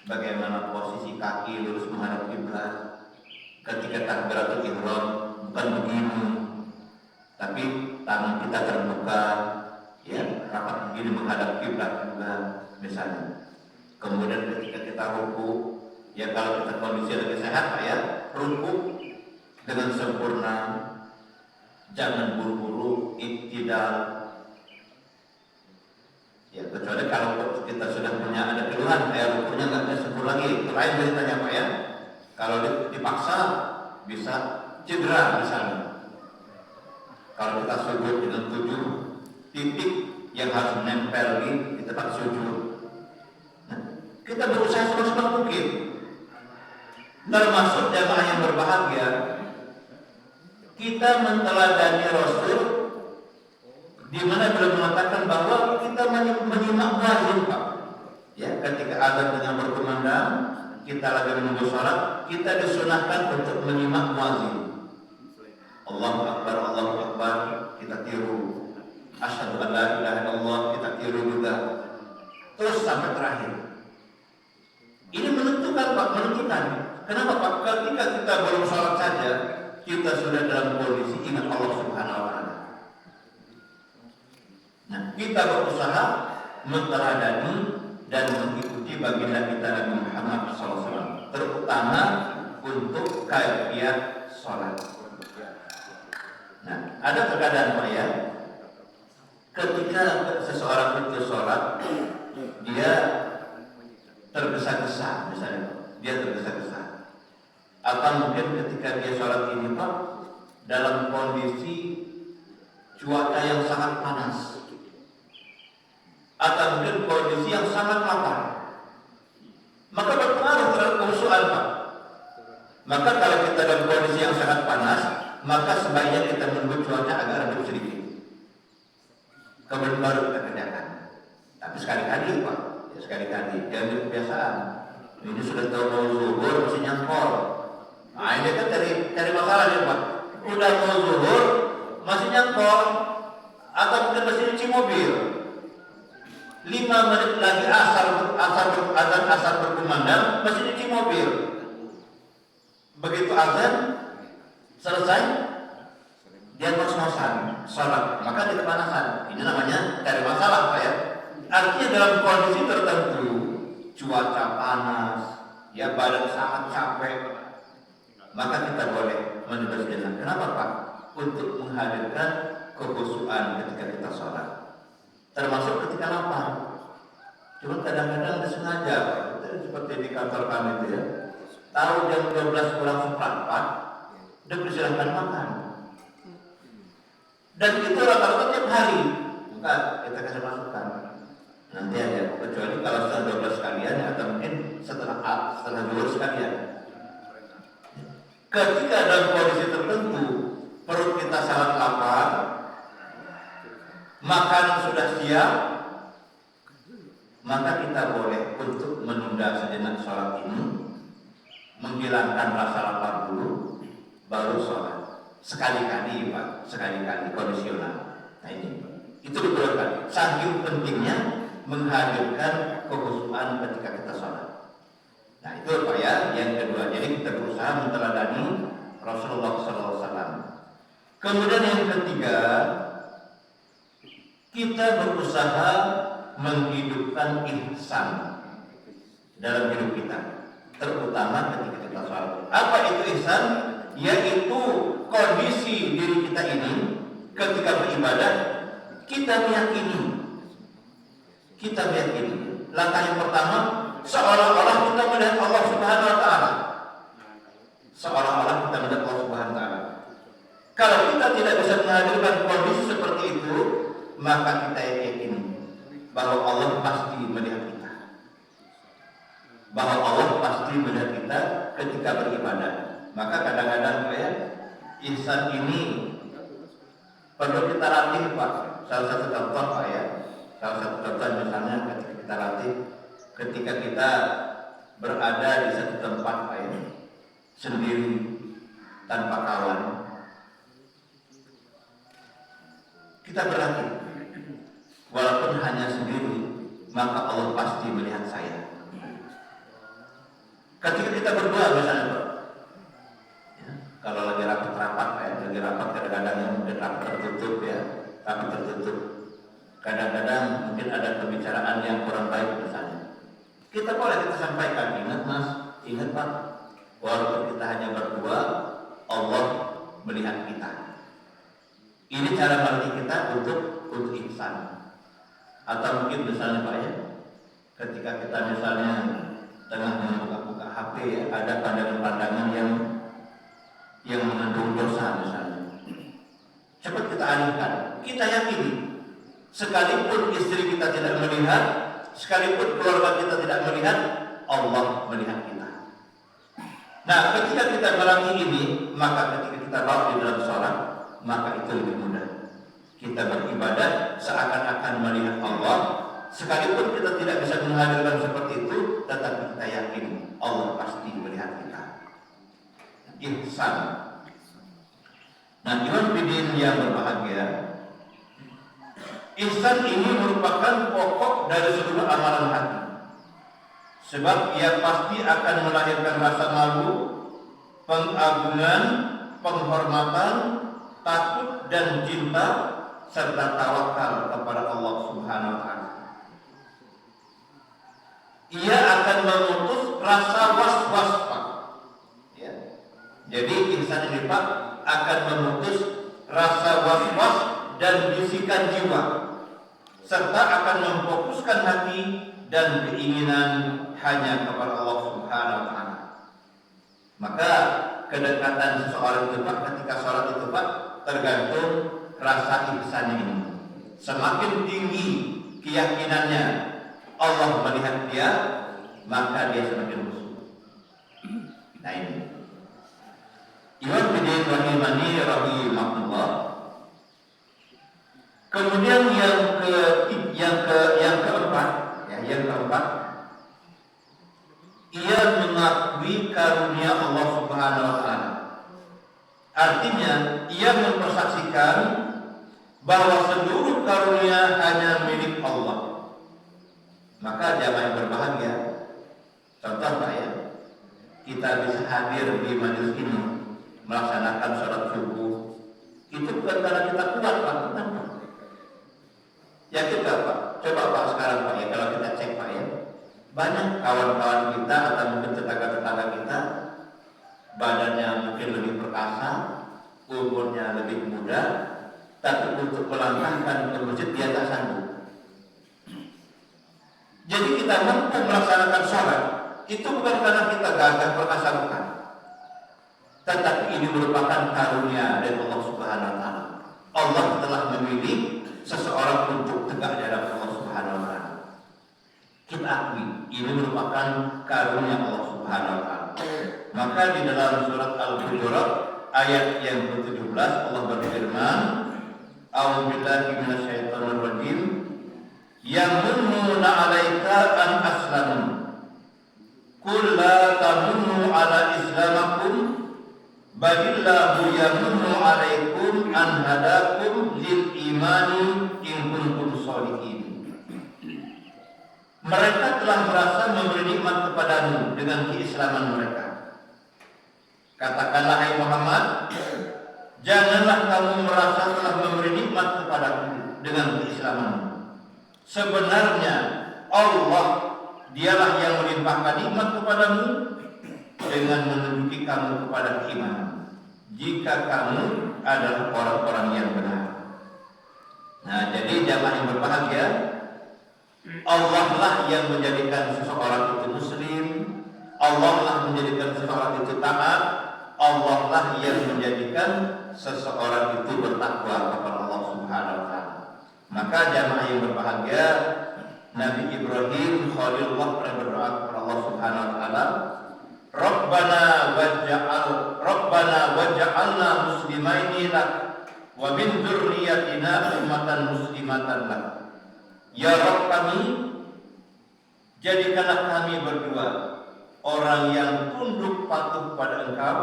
bagaimana posisi kaki lurus menghadap kiblat, ketika takbiratul ihram bukan begini, tapi tangan kita terbuka, ya rapat begini menghadap kiblat juga misalnya. Kemudian ketika kita ruku, ya kalau kita kondisi lagi sehat Pak ya, ruku dengan sempurna, jangan buru-buru, iktidal. Ya kecuali kalau kita sudah punya ada keluhan, kayak rukunya nggak bisa sempurna lagi, itu lain ceritanya Pak ya. Kalau dipaksa bisa cedera misalnya. Kalau kita sujud dengan 7 titik yang harus menempel di tempat sujud, nah, kita berusaha semaksimal mungkin. Termasuk jamaah yang berbahagia, kita menteladani Rasul, di mana beliau mengatakan bahwa kita menyimak muadzin Pak. Ya, ketika azan dengan berkumandang, kita lagi menunggu sholat, kita disunahkan untuk menyimak muadzin. Allahu Akbar, Allahu Akbar, kita tiru. Asyhadu an la ilaha illallah, kita tiru juga. Terus sampai terakhir. Ini menentukan Pak, menentukan. Kenapa Pak? Ketika kita belum sholat saja, kita sudah dalam kondisi ingat Allah Subhanahu wa Ta'ala. Nah, kita berusaha meneladani dan mengikuti baginda kita Nabi Muhammad SAW, terutama untuk kaifiyat sholat. Nah, ada terkadang Pak ya, ketika seseorang itu sholat, dia tergesa-gesa misalnya, dia tergesa-gesa. Atau mungkin ketika dia sholat ini Pak, dalam kondisi cuaca yang sangat panas, atau mungkin kondisi yang sangat lapar, maka berpengaruh terhadap khusyuan Pak. Maka kalau kita dalam kondisi yang sangat panas, maka sebaiknya kita menunggu cuaca agak redup sedikit, kemudian baru kita kerjakan. Tapi sekali-kali Pak, ya sekali-kali, jangan kebiasaan. Ini sudah tahu mau zuhur masih nyangkol. Nah ini kan cari masalah nih Pak. Udah mau zuhur masih nyangkol, atau mungkin masih cuci mobil. 5 menit lagi azan asar berkumandang, masih cuci mobil. Begitu azan selesai, dia ngos-ngosan sholat, maka dia kepanasan. Ini namanya cari masalah Pak ya. Artinya dalam kondisi tertentu, cuaca panas, ya badan sangat capek, maka kita boleh menunda sejenak. Kenapa Pak? Untuk menghadirkan kekhusyuan ketika kita sholat, termasuk ketika lapar. Cuma kadang-kadang disengaja, itu seperti di kantor kami itu ya. Tahu jam 12 kurang seperempat, dipersilahkan makan. Dan itu rata-rata tiap hari. Bukan, kita kasih masukan. Nanti aja, kecuali kalau setelah 12 sekalian atau mungkin setelah zuhur sekalian. Ketika dalam kondisi tertentu perut kita sangat lapar, makanan sudah siap, maka kita boleh untuk menunda sejenak sholat ini, menghilangkan rasa lapar dulu, baru sholat. Sekali-kali Pak, sekali-kali kondisional. Nah ini, itu diperlukan. Saking pentingnya menghadirkan kekhusyuan ketika kita sholat. Nah itu Pak ya, yang kedua. Jadi kita berusaha meneladani Rasulullah SAW. Kemudian yang ketiga, kita berusaha menghidupkan ihsan dalam hidup kita, terutama ketika kita sholat. Apa itu ihsan? Yaitu kondisi diri kita ini ketika beribadah, kita meyakini. Langkah yang pertama, seolah-olah kita melihat Allah Subhanahu wa Ta'ala. Seolah-olah kita melihat Allah Subhanahu wa Ta'ala. Kalau kita tidak bisa menghadirkan kondisi seperti itu, maka kita yakini bahwa Allah pasti melihat kita. Bahwa Allah pasti melihat kita ketika beribadah. Maka kadang-kadang ya, ihsan ini perlu kita latih Pak. Salah satu contoh Pak ya, salah satu contoh misalnya ketika kita latih, ketika kita berada di satu tempat Pak ya, sendiri tanpa kawan, kita berlatih. Walaupun hanya sendiri, maka Allah pasti melihat saya. Ketika kita berdua misalnya Pak, kalau lagi rapat-rapat ya, lagi rapat kadang-kadang yang mungkin rapat tertutup ya, rapat tertutup. Kadang-kadang mungkin ada pembicaraan yang kurang baik misalnya. Kita boleh kita sampaikan, ingat Mas, ingat Pak, walaupun kita hanya berdua, Allah melihat kita. Ini cara melatih kita untuk ihsan. Atau mungkin misalnya Pak ya, ketika kita misalnya tengah membuka-buka HP ya, ada pandangan-pandangan yang mengandung dosa misalnya, cepat kita alihkan. Kita yakini, sekalipun istri kita tidak melihat, sekalipun keluarga kita tidak melihat, Allah melihat kita. Nah, ketika kita melatih ini, maka ketika kita bawa di dalam sholat, maka itu lebih mudah. Kita beribadah seakan-akan melihat Allah, sekalipun kita tidak bisa menghadirkan seperti itu, tetapi kita yakin Allah pasti melihat kita. Ihsan. Nah, iman bidin yang berbahagia, ihsan ini merupakan pokok dari seluruh amalan hati. Sebab ia pasti akan melahirkan rasa malu, pengagungan, penghormatan, takut dan cinta, serta tawakal kepada Allah Subhanahu wa Ta'ala. Ia akan memutus rasa was-was Pak. Jadi ihsan ini Pak akan memutus rasa was-was dan bisikan jiwa, serta akan memfokuskan hati dan keinginan hanya kepada Allah Subhanahu wa Ta'ala. Maka kedekatan seseorang itu Pak ketika sholat itu Pak tergantung rasa ihsannya ini. Semakin tinggi keyakinannya Allah melihat dia, maka dia semakin khusyuk. Nah ini. Iwan bidin rahimani rahimahullah. Kemudian yang keempat, ia mengakui karunia Allah Subhanahu wa Ta'ala. Artinya, ia mempersaksikan bahwa seluruh karunia hanya milik Allah. Maka jamaah yang berbahagia, contoh Pak ya, kita bisa hadir di majelis ini, melaksanakan sholat subuh, itu bukan karena kita kuat Pak, bukan Pak. Yakin gak Pak? Coba Pak sekarang Pak ya, kalau kita cek Pak ya, banyak kawan-kawan kita atau mungkin tetangga-tetangga kita, badannya mungkin lebih perkasa, umurnya lebih muda, tapi untuk melangkahkan ke masjid dia tak sanggup. Jadi kita mampu melaksanakan sholat, itu bukan karena kita gagah perkasa bukan, tetapi ini merupakan karunia dari Allah Subhanahu wa taala. Allah telah memilih seseorang untuk tegak di hadapan Allah Subhanahu wa taala. Kita akui ini merupakan karunia Allah Subhanahu wa taala. Maka di dalam surat Al-Hujurat ayat yang ke-17 Allah berfirman, "A'udzubillahi minasyaitonir rajim. Yamununa 'alaika an aslamu. Qul la tamunnu 'ala islamakum, balillahu yamunnu 'alaikum an hadakum lil imani in kuntum sholihin." Mereka telah merasa memberi nikmat kepadamu dengan keislaman mereka. Katakanlah, hai Muhammad, janganlah kamu merasa telah memberi nikmat kepadaku dengan keislamanmu. Sebenarnya Allah dialah yang melimpahkan nikmat kepadamu dengan menunjuki kamu kepada keimanan, jika kamu adalah orang-orang yang benar. Nah, jadi jamaah yang berbahagia, Allah lah yang menjadikan seseorang itu muslim, Allah lah menjadikan seseorang itu taat, Allah lah yang menjadikan seseorang itu bertakwa kepada Allah Subhanahu wa taala. Maka jamaah yang berbahagia, Nabi Ibrahim Khalilullah pernah berdoa kepada Allah Subhanahu wa taala, Rabbana waj'alna muslimaini lak wa min dzurriyyatina ummatan muslimatan lak. Ya Rabb kami, jadikanlah kami berdua orang yang tunduk patuh pada Engkau,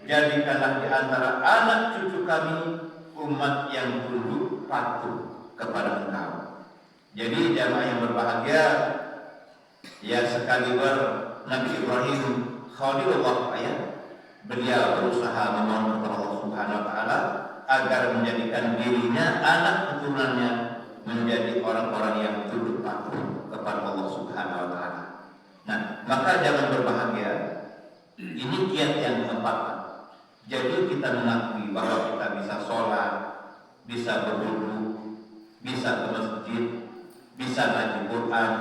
jadikanlah di antara anak cucu kami umat yang tunduk patuh kepada Engkau. Jadi jamaah yang berbahagia, ya sekaliber Nabi Ibrahim Khalilullah beliau berusaha memohon kepada Allah Subhanahu wa taala agar menjadikan dirinya, anak keturunannya menjadi orang-orang yang tunduk patuh kepada Allah Subhanahu wa taala. Nah, maka jangan berbahagia. Ini kiat yang keempat. Jadi kita mengakui bahwa kita bisa sholat, bisa berwudu, bisa ke masjid, bisa ngaji Quran.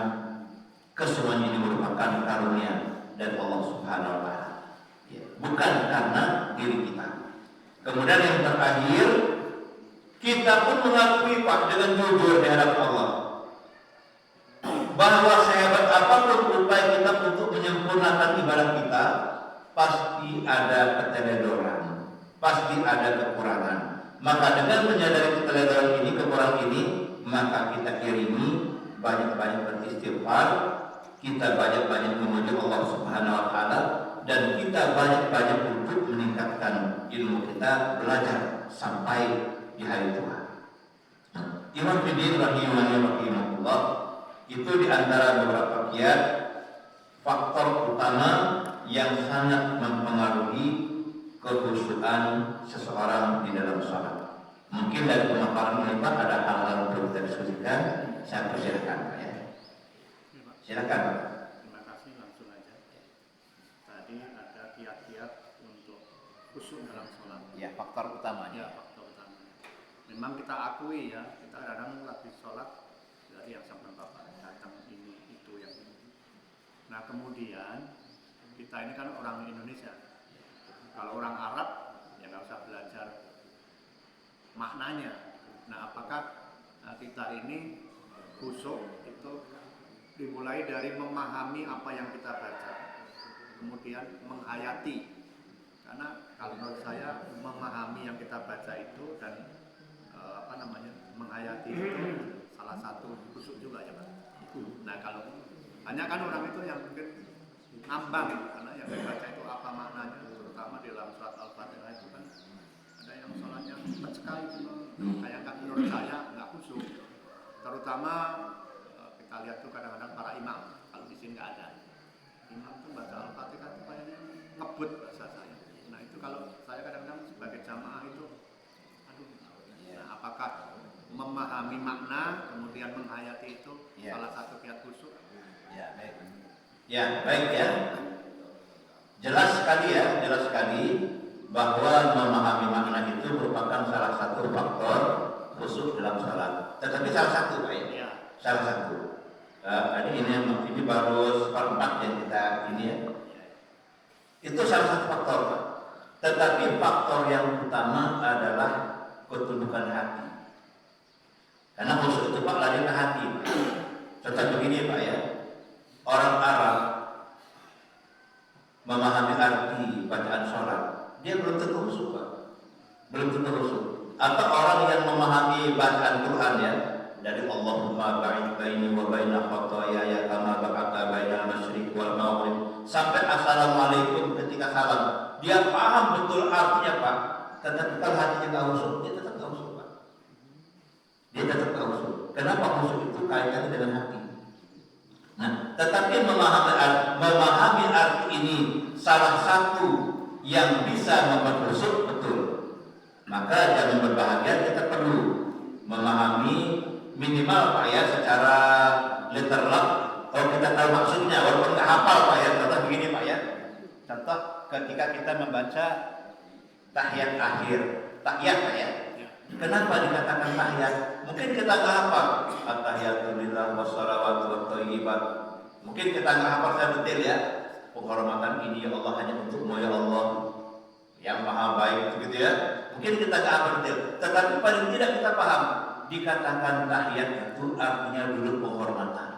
Kesemuanya ini merupakan karunia dari Allah Subhanahu wa taala. Bukan karena diri kita. Kemudian yang terakhir, kita pun mengakui Pak dengan jujur di hadapan Allah bahwa sehebat apapun upaya kita untuk menyempurnakan ibadah kita, pasti ada keteledoran, pasti ada kekurangan. Maka dengan menyadari keteledoran ini, kekurangan ini, maka kita iringi banyak-banyak beristighfar, kita banyak-banyak memuji Allah Subhanahu wa taala, dan kita banyak-banyak untuk meningkatkan ilmu kita, belajar sampai di hari tua. Imam Fiddin rahimahullah itu diantara beberapa kiat faktor utama yang sangat mempengaruhi kekhusyukan seseorang di dalam sholat. Mungkin dari pemaparan ini Pak ada hal-hal yang perlu kita diskusikan. Saya persilakan Pak ya. Silakan Pak. Terima kasih, langsung aja. Tadi ada kiat-kiat untuk khusyuk dalam sholat. Ya, faktor utamanya. Ya, faktor utamanya. Memang kita akui ya, kita kadang lagi sholat dari yang sampai bapak datang ini itu yang ini. Nah kemudian kita ini kan orang Indonesia. Kalau orang Arab ya nggak usah belajar maknanya. Nah apakah kita ini khusyuk itu dimulai dari memahami apa yang kita baca, kemudian menghayati. Karena kalau menurut saya memahami yang kita baca itu dan menghayati itu salah satu khusyuk juga ya Pak. Nah kalau banyak kan orang itu yang mungkin ngambang karena yang dibaca itu apa maknanya, terutama di dalam surat Al-Fatihah itu kan ada yang sholatnya cepat sekali cuma kayak nggak, menurut saya nggak khusyuk. Terutama kita lihat tuh kadang-kadang para imam, kalau di sini nggak ada imam tuh baca Al-Fatihah itu kayaknya ngebut bahasa saya. Nah itu kalau saya kadang-kadang sebagai jamaah itu aduh, nah, apakah memahami makna kemudian menghayati itu salah satu kiat khusyuk? Ya baik. Ya baik ya. Jelas sekali bahwa memahami makna itu merupakan salah satu faktor khusyuk dalam salat. Tetapi salah satu Pak ya. Salah satu. Ini baru seperempat yang kita ini ya. Itu salah satu faktor Pak. Tetapi faktor yang utama adalah ketundukan hati. Karena khusyuk itu Pak lari ke hati. Contoh begini Pak ya, orang Arab memahami arti bacaan sholat, dia belum tentu khusyuk Pak, belum tentu khusyuk. Atau orang yang memahami bacaan Quran ya, dari Allahumma ba'id baini wa baina khotoyaya kama ba'ata bainal masyriq wal maghrib sampai assalamualaikum ketika salam, dia paham betul artinya Pak. Tetapi kalau hatinya nggak khusyuk, dia tetap nggak khusyuk Pak. Dia tetap nggak khusyuk. Kenapa khusyuk itu kaitannya dengan hati? Nah, tetapi memahami arti ini salah satu yang bisa membuat khusyuk betul. Maka jangan berbahagia, kita perlu memahami minimal Pak ya secara literal. Kalau kita tahu maksudnya, walaupun nggak hafal Pak ya. Contoh begini Pak ya. Contoh ketika kita membaca tahiyat akhir, tahiyat Pak ya. Kenapa dikatakan tahiyat? Mungkin kita nggak hafal. At-tahiyatulillah wassalawatu wattayyibat. Mungkin kita nggak hafal secara detail ya. Penghormatan ini ya Allah hanya untukmu ya Allah yang maha baik gitu ya. Mungkin kita nggak hafal detail, tetapi paling tidak kita paham. Dikatakan tahiyat itu artinya duduk penghormatan.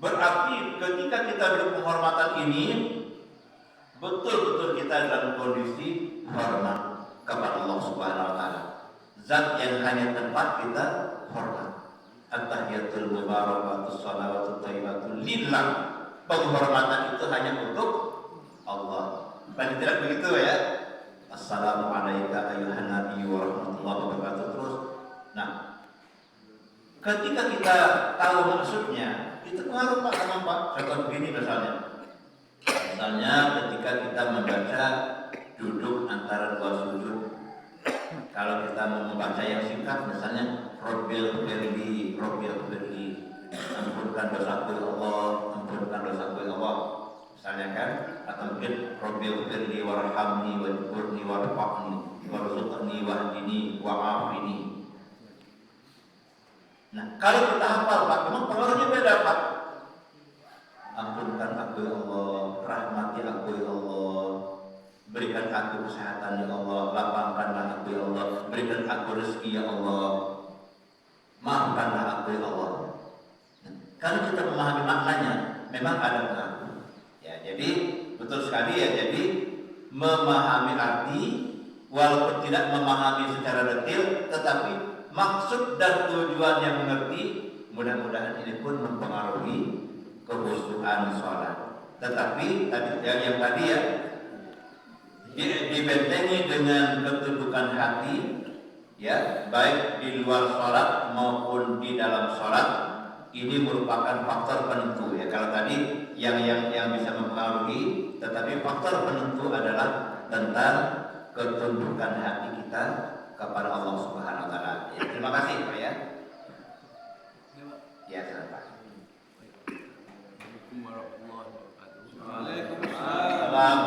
Berarti ketika kita duduk penghormatan ini, betul-betul kita dalam kondisi hormat kepada Allah Subhanahu wa taala. Zat yang hanya tempat kita hormat. At-tahiyatul mubarakatus shalawatut thayyibatul lillah. Penghormatan itu hanya untuk Allah. Paling tidak begitu ya. Assalamualaikum ayuhan nabi wa rahmatullahi wabarakatuh. Terus, nah, ketika kita tahu maksudnya, itu pengaruh Pak sama Pak. Contoh begini misalnya ketika kita membaca duduk antara dua sujud, kalau kita mau membaca yang singkat, misalnya Rabbil firli, ampunkan dosaku ya Allah, ampunkan dosaku ya Allah, misalnya kan, atau mungkin Rabbil firli warhamni wajburni warfaqni warzuqni wahdini wa'afini. Nah, kalau kita hafal Pak, memang pengaruhnya beda Pak. Ampunkan aku ya Allah, rahmati aku ya Allah, berikan aku kesehatan ya Allah, lapangkanlah aku ya Allah, berikan aku rezeki ya Allah, maafkanlah aku ya Allah. Nah, kalau kita memahami maknanya, memang ada pengaruh. Ya, jadi betul sekali ya. Jadi memahami arti, walaupun tidak memahami secara detail, tetapi maksud dan tujuan yang mengerti, mudah-mudahan ini pun mempengaruhi kekhusyukan sholat. Tetapi yang tadi ya, dibentengi dengan ketundukan hati, ya, baik di luar sholat maupun di dalam sholat, ini merupakan faktor penentu ya. Kalau tadi yang bisa mempengaruhi, tetapi faktor penentu adalah tentang ketundukan hati kita kepada Allah Subhanahu wa taala. Ya, terima kasih Pak ya. Ya, silakan. Waalaikumsalam.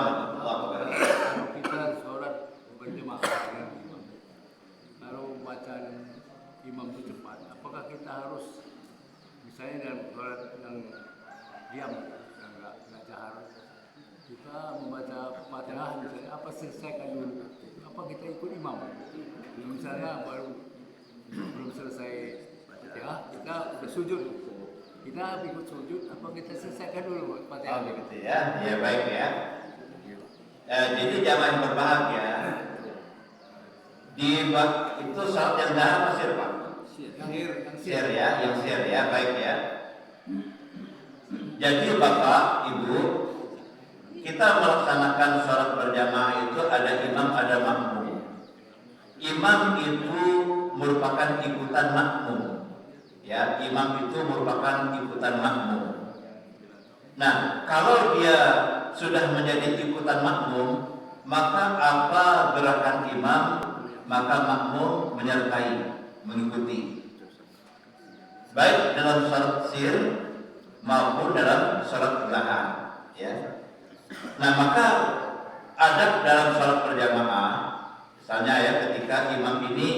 Kita sholat berjemaah dengan imam. Kalau bacaan imam itu cepat, apakah kita harus misalnya dalam sholat yang diam, yang nggak jahar, kita membaca Fatihah misalnya, apa selesaikan dulu? Apa kita ikut imam? Misalnya belum selesai Fatihah, kita udah sujud. Kita ikut sujud, apa kita selesaikan dulu Fatihah? Oh begitu ya, ya baik ya. Jadi jamaah yang berbahagia, itu sholat yang dalam masih Pak? Share ya, yang share ya, baik ya. Jadi Bapak, Ibu, kita melaksanakan sholat berjamaah itu ada imam, ada makmum. Imam itu merupakan ikutan makmum. Ya, imam itu merupakan ikutan makmum. Nah, kalau dia sudah menjadi ikutan makmum, maka apa gerakan imam, maka makmum menyertai, mengikuti. Baik dalam salat sir maupun dalam salat jahar, ya. Nah, maka adab dalam salat berjamaah, misalnya ya, ketika imam ini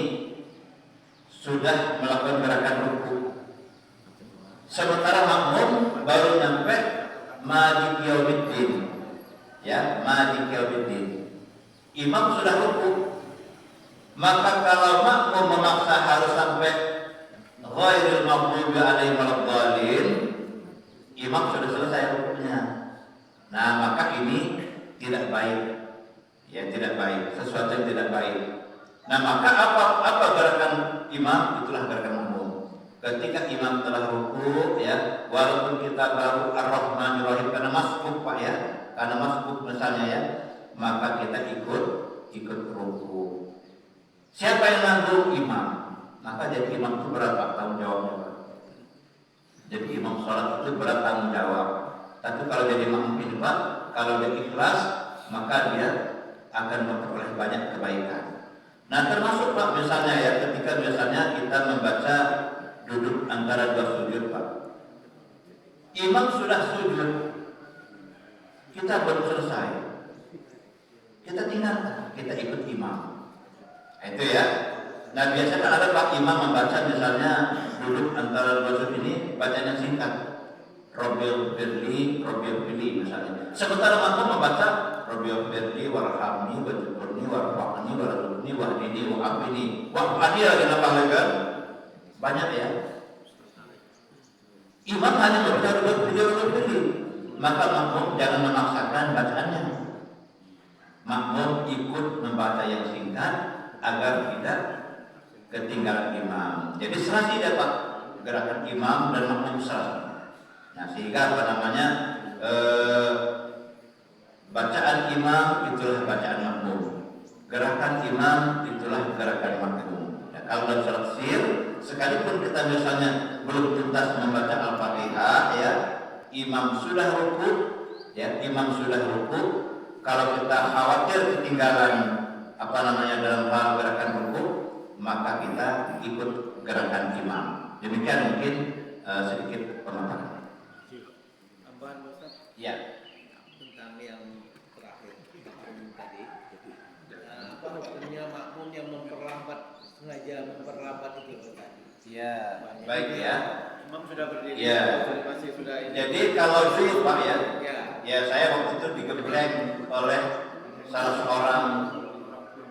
sudah melakukan gerakan ruku, sementara makmum baru nyampe Malik Yaumiddin, ya, maliki yaumiddin. Imam sudah ruku, maka kalau makmum memaksa harus sampai ghairil maghdubi alaihim waladdallin, imam sudah selesai rukunya. Nah, maka ini tidak baik. Ya, tidak baik, sesuatu yang tidak baik. Nah, maka apa gerakan imam? Itulah gerakan makmum. Ketika imam telah ruku, ya, walaupun kita baru ar-Rahmanir Rahim karena masbuk Pak ya, karena masbuk misalnya ya, maka kita ikut ruku. Siapa yang nanggung? Imam. Maka jadi imam itu berat Pak, tanggung jawabnya Pak. Jadi imam sholat itu berat tanggung jawab. Tapi kalau jadi makmum ini Pak, kalau dia ikhlas, maka dia akan memperoleh banyak kebaikan. Nah, termasuk Pak misalnya ya, ketika misalnya kita membaca duduk antara dua sujud Pak, imam sudah sujud, kita baru selesai, kita tinggalkan, kita ikut imam. Nah, itu ya. Nah, biasanya kan ada Pak imam membaca misalnya duduk antara dua sujud ini bacanya singkat, Rabbil firli misalnya. Sementara makmum membaca Rabbil firli warhamni wajburni warfa'ni warzuqni wahdini wa'afini wa'afani lagi nambah lagi kan? Banyak ya. Imam hanya membaca Rabbil firli, maka makmum jangan memaksakan bacaannya. Makmum ikut membaca yang singkat agar tidak ketinggalan imam. Jadi serasi dapat gerakan imam dan makmum serasi. Nah, sehingga apa namanya bacaan imam itulah bacaan makmum, gerakan imam itulah gerakan makmum. Nah, kalau dalam salat sir, sekalipun kita misalnya belum tuntas membaca Al-Fatihah ya, imam sudah ruku, ya, imam sudah ruku. Kalau kita khawatir ketinggalan apa namanya dalam hal gerakan ruku, maka kita ikut gerakan imam. Demikian mungkin sedikit pemaparan. Ya. Tentang yang terakhir makmum tadi, apa hukumnya makmum yang sengaja memperlambat itu tadi? Ya, baik ya. Imam sudah berdiri, Ya. masih sudah ini. Jadi kalau dulu Pak ya, Ya. saya waktu itu digembleng oleh salah seorang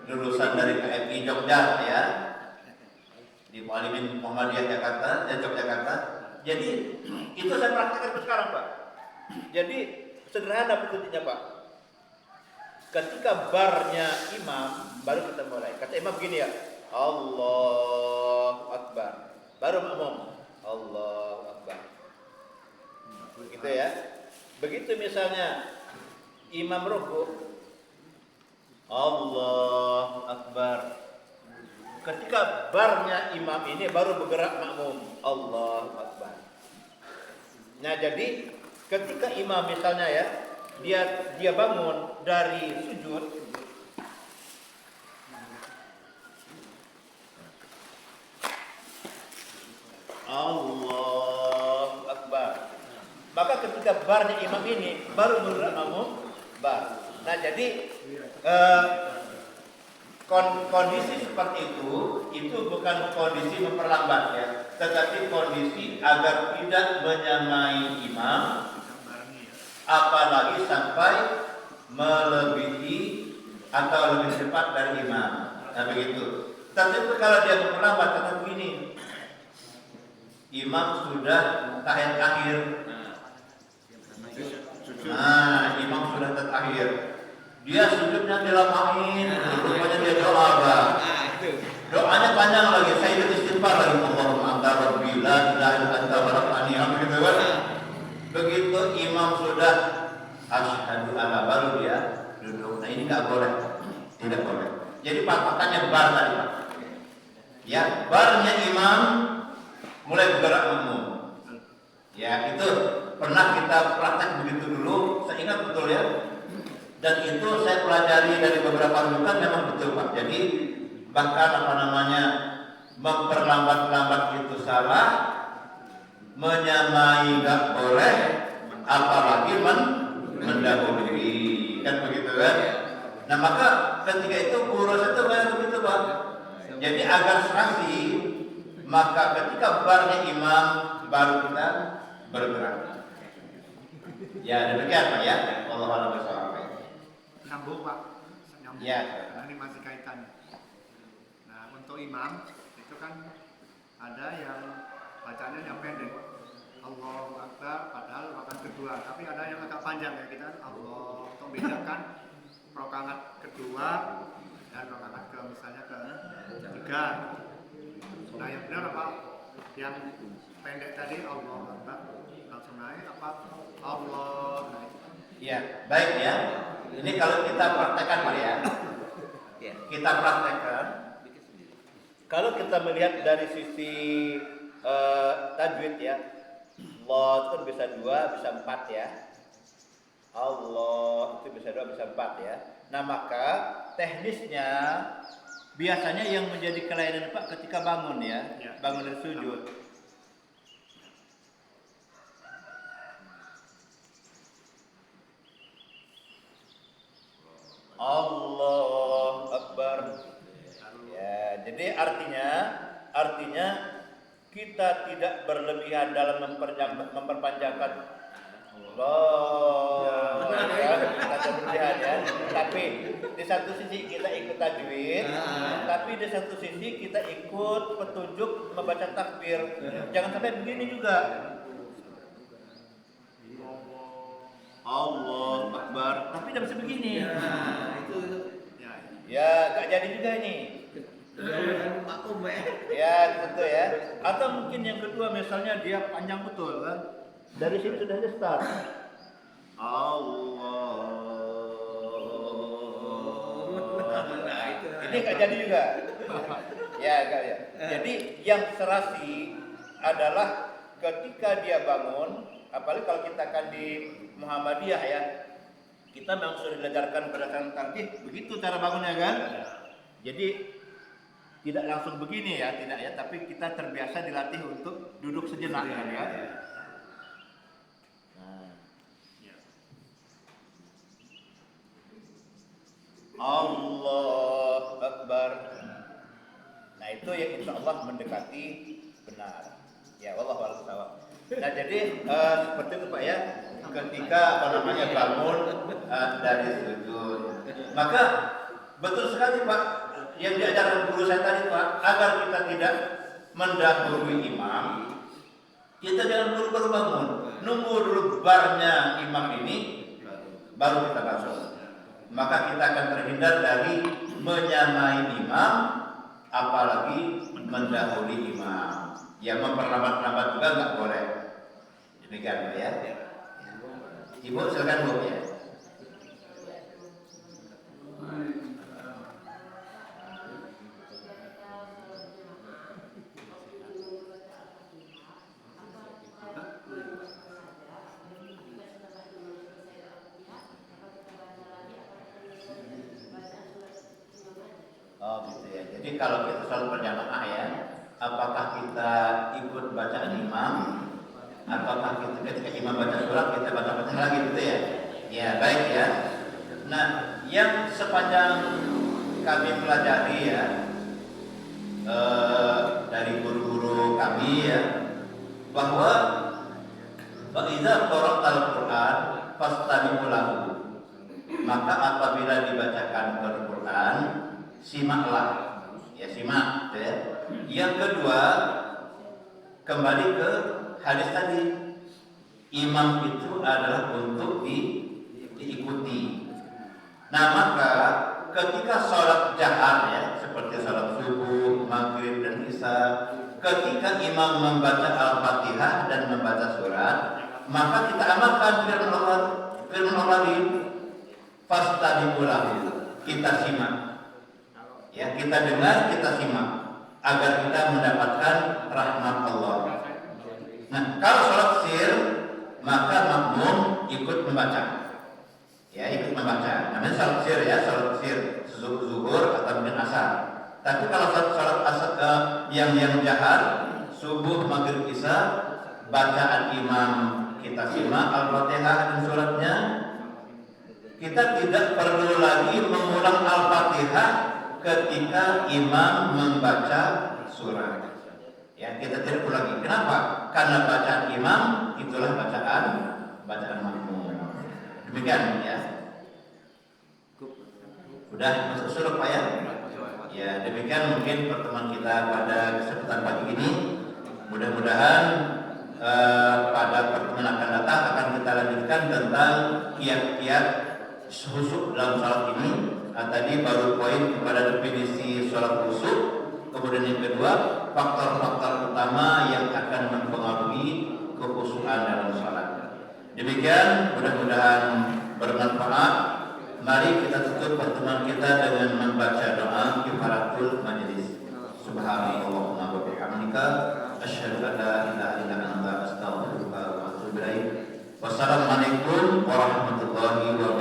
lulusan dari KMI Jogja ya, di Muallimin Muhammadiyah Yogyakarta. Jadi itu saya praktekkan sekarang Pak. Jadi sederhana petunjuknya Pak. Ketika barnya imam baru kita mulai. Kata imam begini ya, Allahu Akbar. Baru makmum, Allahu Akbar. Begitu ya. Begitu misalnya imam ruku, Allahu Akbar. Ketika barnya imam ini baru bergerak makmum, Allahu Akbar. Nah, jadi ketika imam misalnya ya, dia bangun dari sujud, Allahu Akbar. Maka ketika barnya imam ini baru bergerak makmum, bar. Nah, jadi kondisi seperti itu bukan kondisi memperlambat ya, tetapi kondisi agar tidak menyamai imam, apalagi sampai melebihi atau lebih cepat dari imam. Nah, begitu. Tapi kalau dia memperlambat, kata begini, imam sudah tahiyat akhir. Nah, imam sudah tahiyat akhir. Dia sujudnya dilamain, rupanya dia doa Bang. Doanya panjang lagi, saya istighfar lagi, Allahumma anta rabbi la ilaha illa anta rabbani, begitu kan? Begitu imam sudah asyhadu alla, baru dia duduk. Nah, ini enggak boleh. Tidak boleh. Jadi patokannya bar tadi Pak. Ya, barnya imam mulai bergerak makmum. Ya, itu pernah kita praktek begitu dulu, saya ingat betul ya. Dan itu saya pelajari dari beberapa rujukan, memang betul Pak. Jadi bahkan apa namanya memperlambat-lambat itu salah, menyamai nggak boleh, apalagi mendahului, kan begitu kan? Nah, maka ketika itu guru itu kayak begitu Pak. Jadi agar serasi, maka ketika barnya imam baru kita bergerak. Ya, demikian Pak ya. Wallahu a'lam bishawab. Nyambung Pak, nyambung. Ya. Karena ini masih kaitannya. Nah untuk imam itu kan ada yang bacanya yang pendek, Allahu Akbar, padahal rakaat kedua. Tapi ada yang agak panjang ya kita Allah untuk bedakan rakaat kedua dan rakaat ke misalnya ke tiga. Nah yang benar apa? Yang pendek tadi Allahu Akbar langsung naik apa? Allah naik. Ya, baik ya. Ini kalau kita praktekkan Pak ya. Ya. Kita praktekkan. Kalau kita melihat dari sisi tajwid ya, Allah itu kan bisa 2, bisa 4 ya. Allah itu bisa 2, bisa 4 ya. Nah maka teknisnya biasanya yang menjadi kelainan Pak ketika bangun ya, bangun dari sujud. Allah Akbar. Ya, jadi artinya kita tidak berlebihan dalam memperpanjangkan Allah. Kita berlebihan ya. Tapi di satu sisi kita ikut tajwid, tapi di satu sisi kita ikut petunjuk membaca takbir. Jangan sampai begini juga. Allah Akbar, tapi tidak bisa begini. Ya, gak jadi juga ini. Ya, tentu ya. Atau mungkin yang kedua, misalnya dia panjang betul kan? Dari sini sudah ada start. Allah. Ini gak jadi juga. Ya, gak ya. Jadi yang serasi adalah ketika dia bangun, apalagi kalau kita akan di Muhammadiyah ya, kita memang sudah diajarkan berdasarkan tartib, begitu cara bangunnya kan. Jadi tidak langsung begini ya, tidak ya, tapi kita terbiasa dilatih untuk duduk sejenak kan ya. Nah. Allah Akbar. Nah itu yang insya Allah mendekati benar. Ya Allah wallahu. Nah jadi seperti itu Pak ya, ketika bangun dari sujud, maka betul sekali Pak yang diajarkan guru saya tadi Pak, agar kita tidak mendahului imam, kita jangan buru-buru bangun, nunggu dulu barnya imam ini, baru kita masuk. Maka kita akan terhindar dari menyamai imam, apalagi mendahului imam. Ya memperlambat-lambat juga nggak boleh. Demikian Pak ya. Ibu silakan Bu ya. Oh gitu ya. Jadi kalau kita selalu berjamaah ya, apakah kita ikut bacaan imam, ataukah kita ketika imam baca surat kita baca lagi gitu ya? Ya baik ya. Nah yang sepanjang kami pelajari ya dari guru-guru kami ya, bahwa idza qara'tal Qur'an fastami'u lahu, maka apabila dibacakan Al-Qur'an simaklah, ya simak ya. Yang kedua, kembali ke hadis tadi, imam itu adalah untuk diikuti. Nah maka ketika sholat jahar ya, seperti sholat subuh, maghrib dan isya, ketika imam membaca al-fatihah dan membaca surat, maka kita amalkan firman Allah di fastabiqu lahu, kita simak. Ya, kita dengar, kita simak agar kita mendapatkan rahmat Allah. Nah, kalau sholat sir, maka makmum ikut membaca. Ya, ikut membaca. Namanya sholat sir ya, sholat sir zuhur atau mungkin asar. Tapi kalau sholat asar yang jahar, subuh, maghrib, isya, bacaan imam kita simak al-fatihah dan suratnya. Kita tidak perlu lagi mengulang al-fatihah ketika imam membaca surat. Ya, kita tidak perlu lagi. Kenapa? Karena bacaan imam itulah bacaan makmum. Demikian ya. Udah masuk surah Pak ya? Ya, demikian mungkin pertemuan kita pada kesempatan pagi ini. Mudah-mudahan pada pertemuan akan datang akan kita lanjutkan tentang kiat-kiat khusyuk dalam salat ini. Tadi baru poin kepada definisi salat khusyuk. Kemudian yang kedua, faktor-faktor utama yang akan mempengaruhi kekhusyukan dalam salat. Demikian, mudah-mudahan bermanfaat. Mari kita tutup pertemuan kita dengan membaca doa kifaratul majlis. Subhanallahumma wa bihamdika asyhadu an la ilaha illa anta astaghfiruka wa atubu ilaik. Wassalamualaikum warahmatullahi wabarakatuh.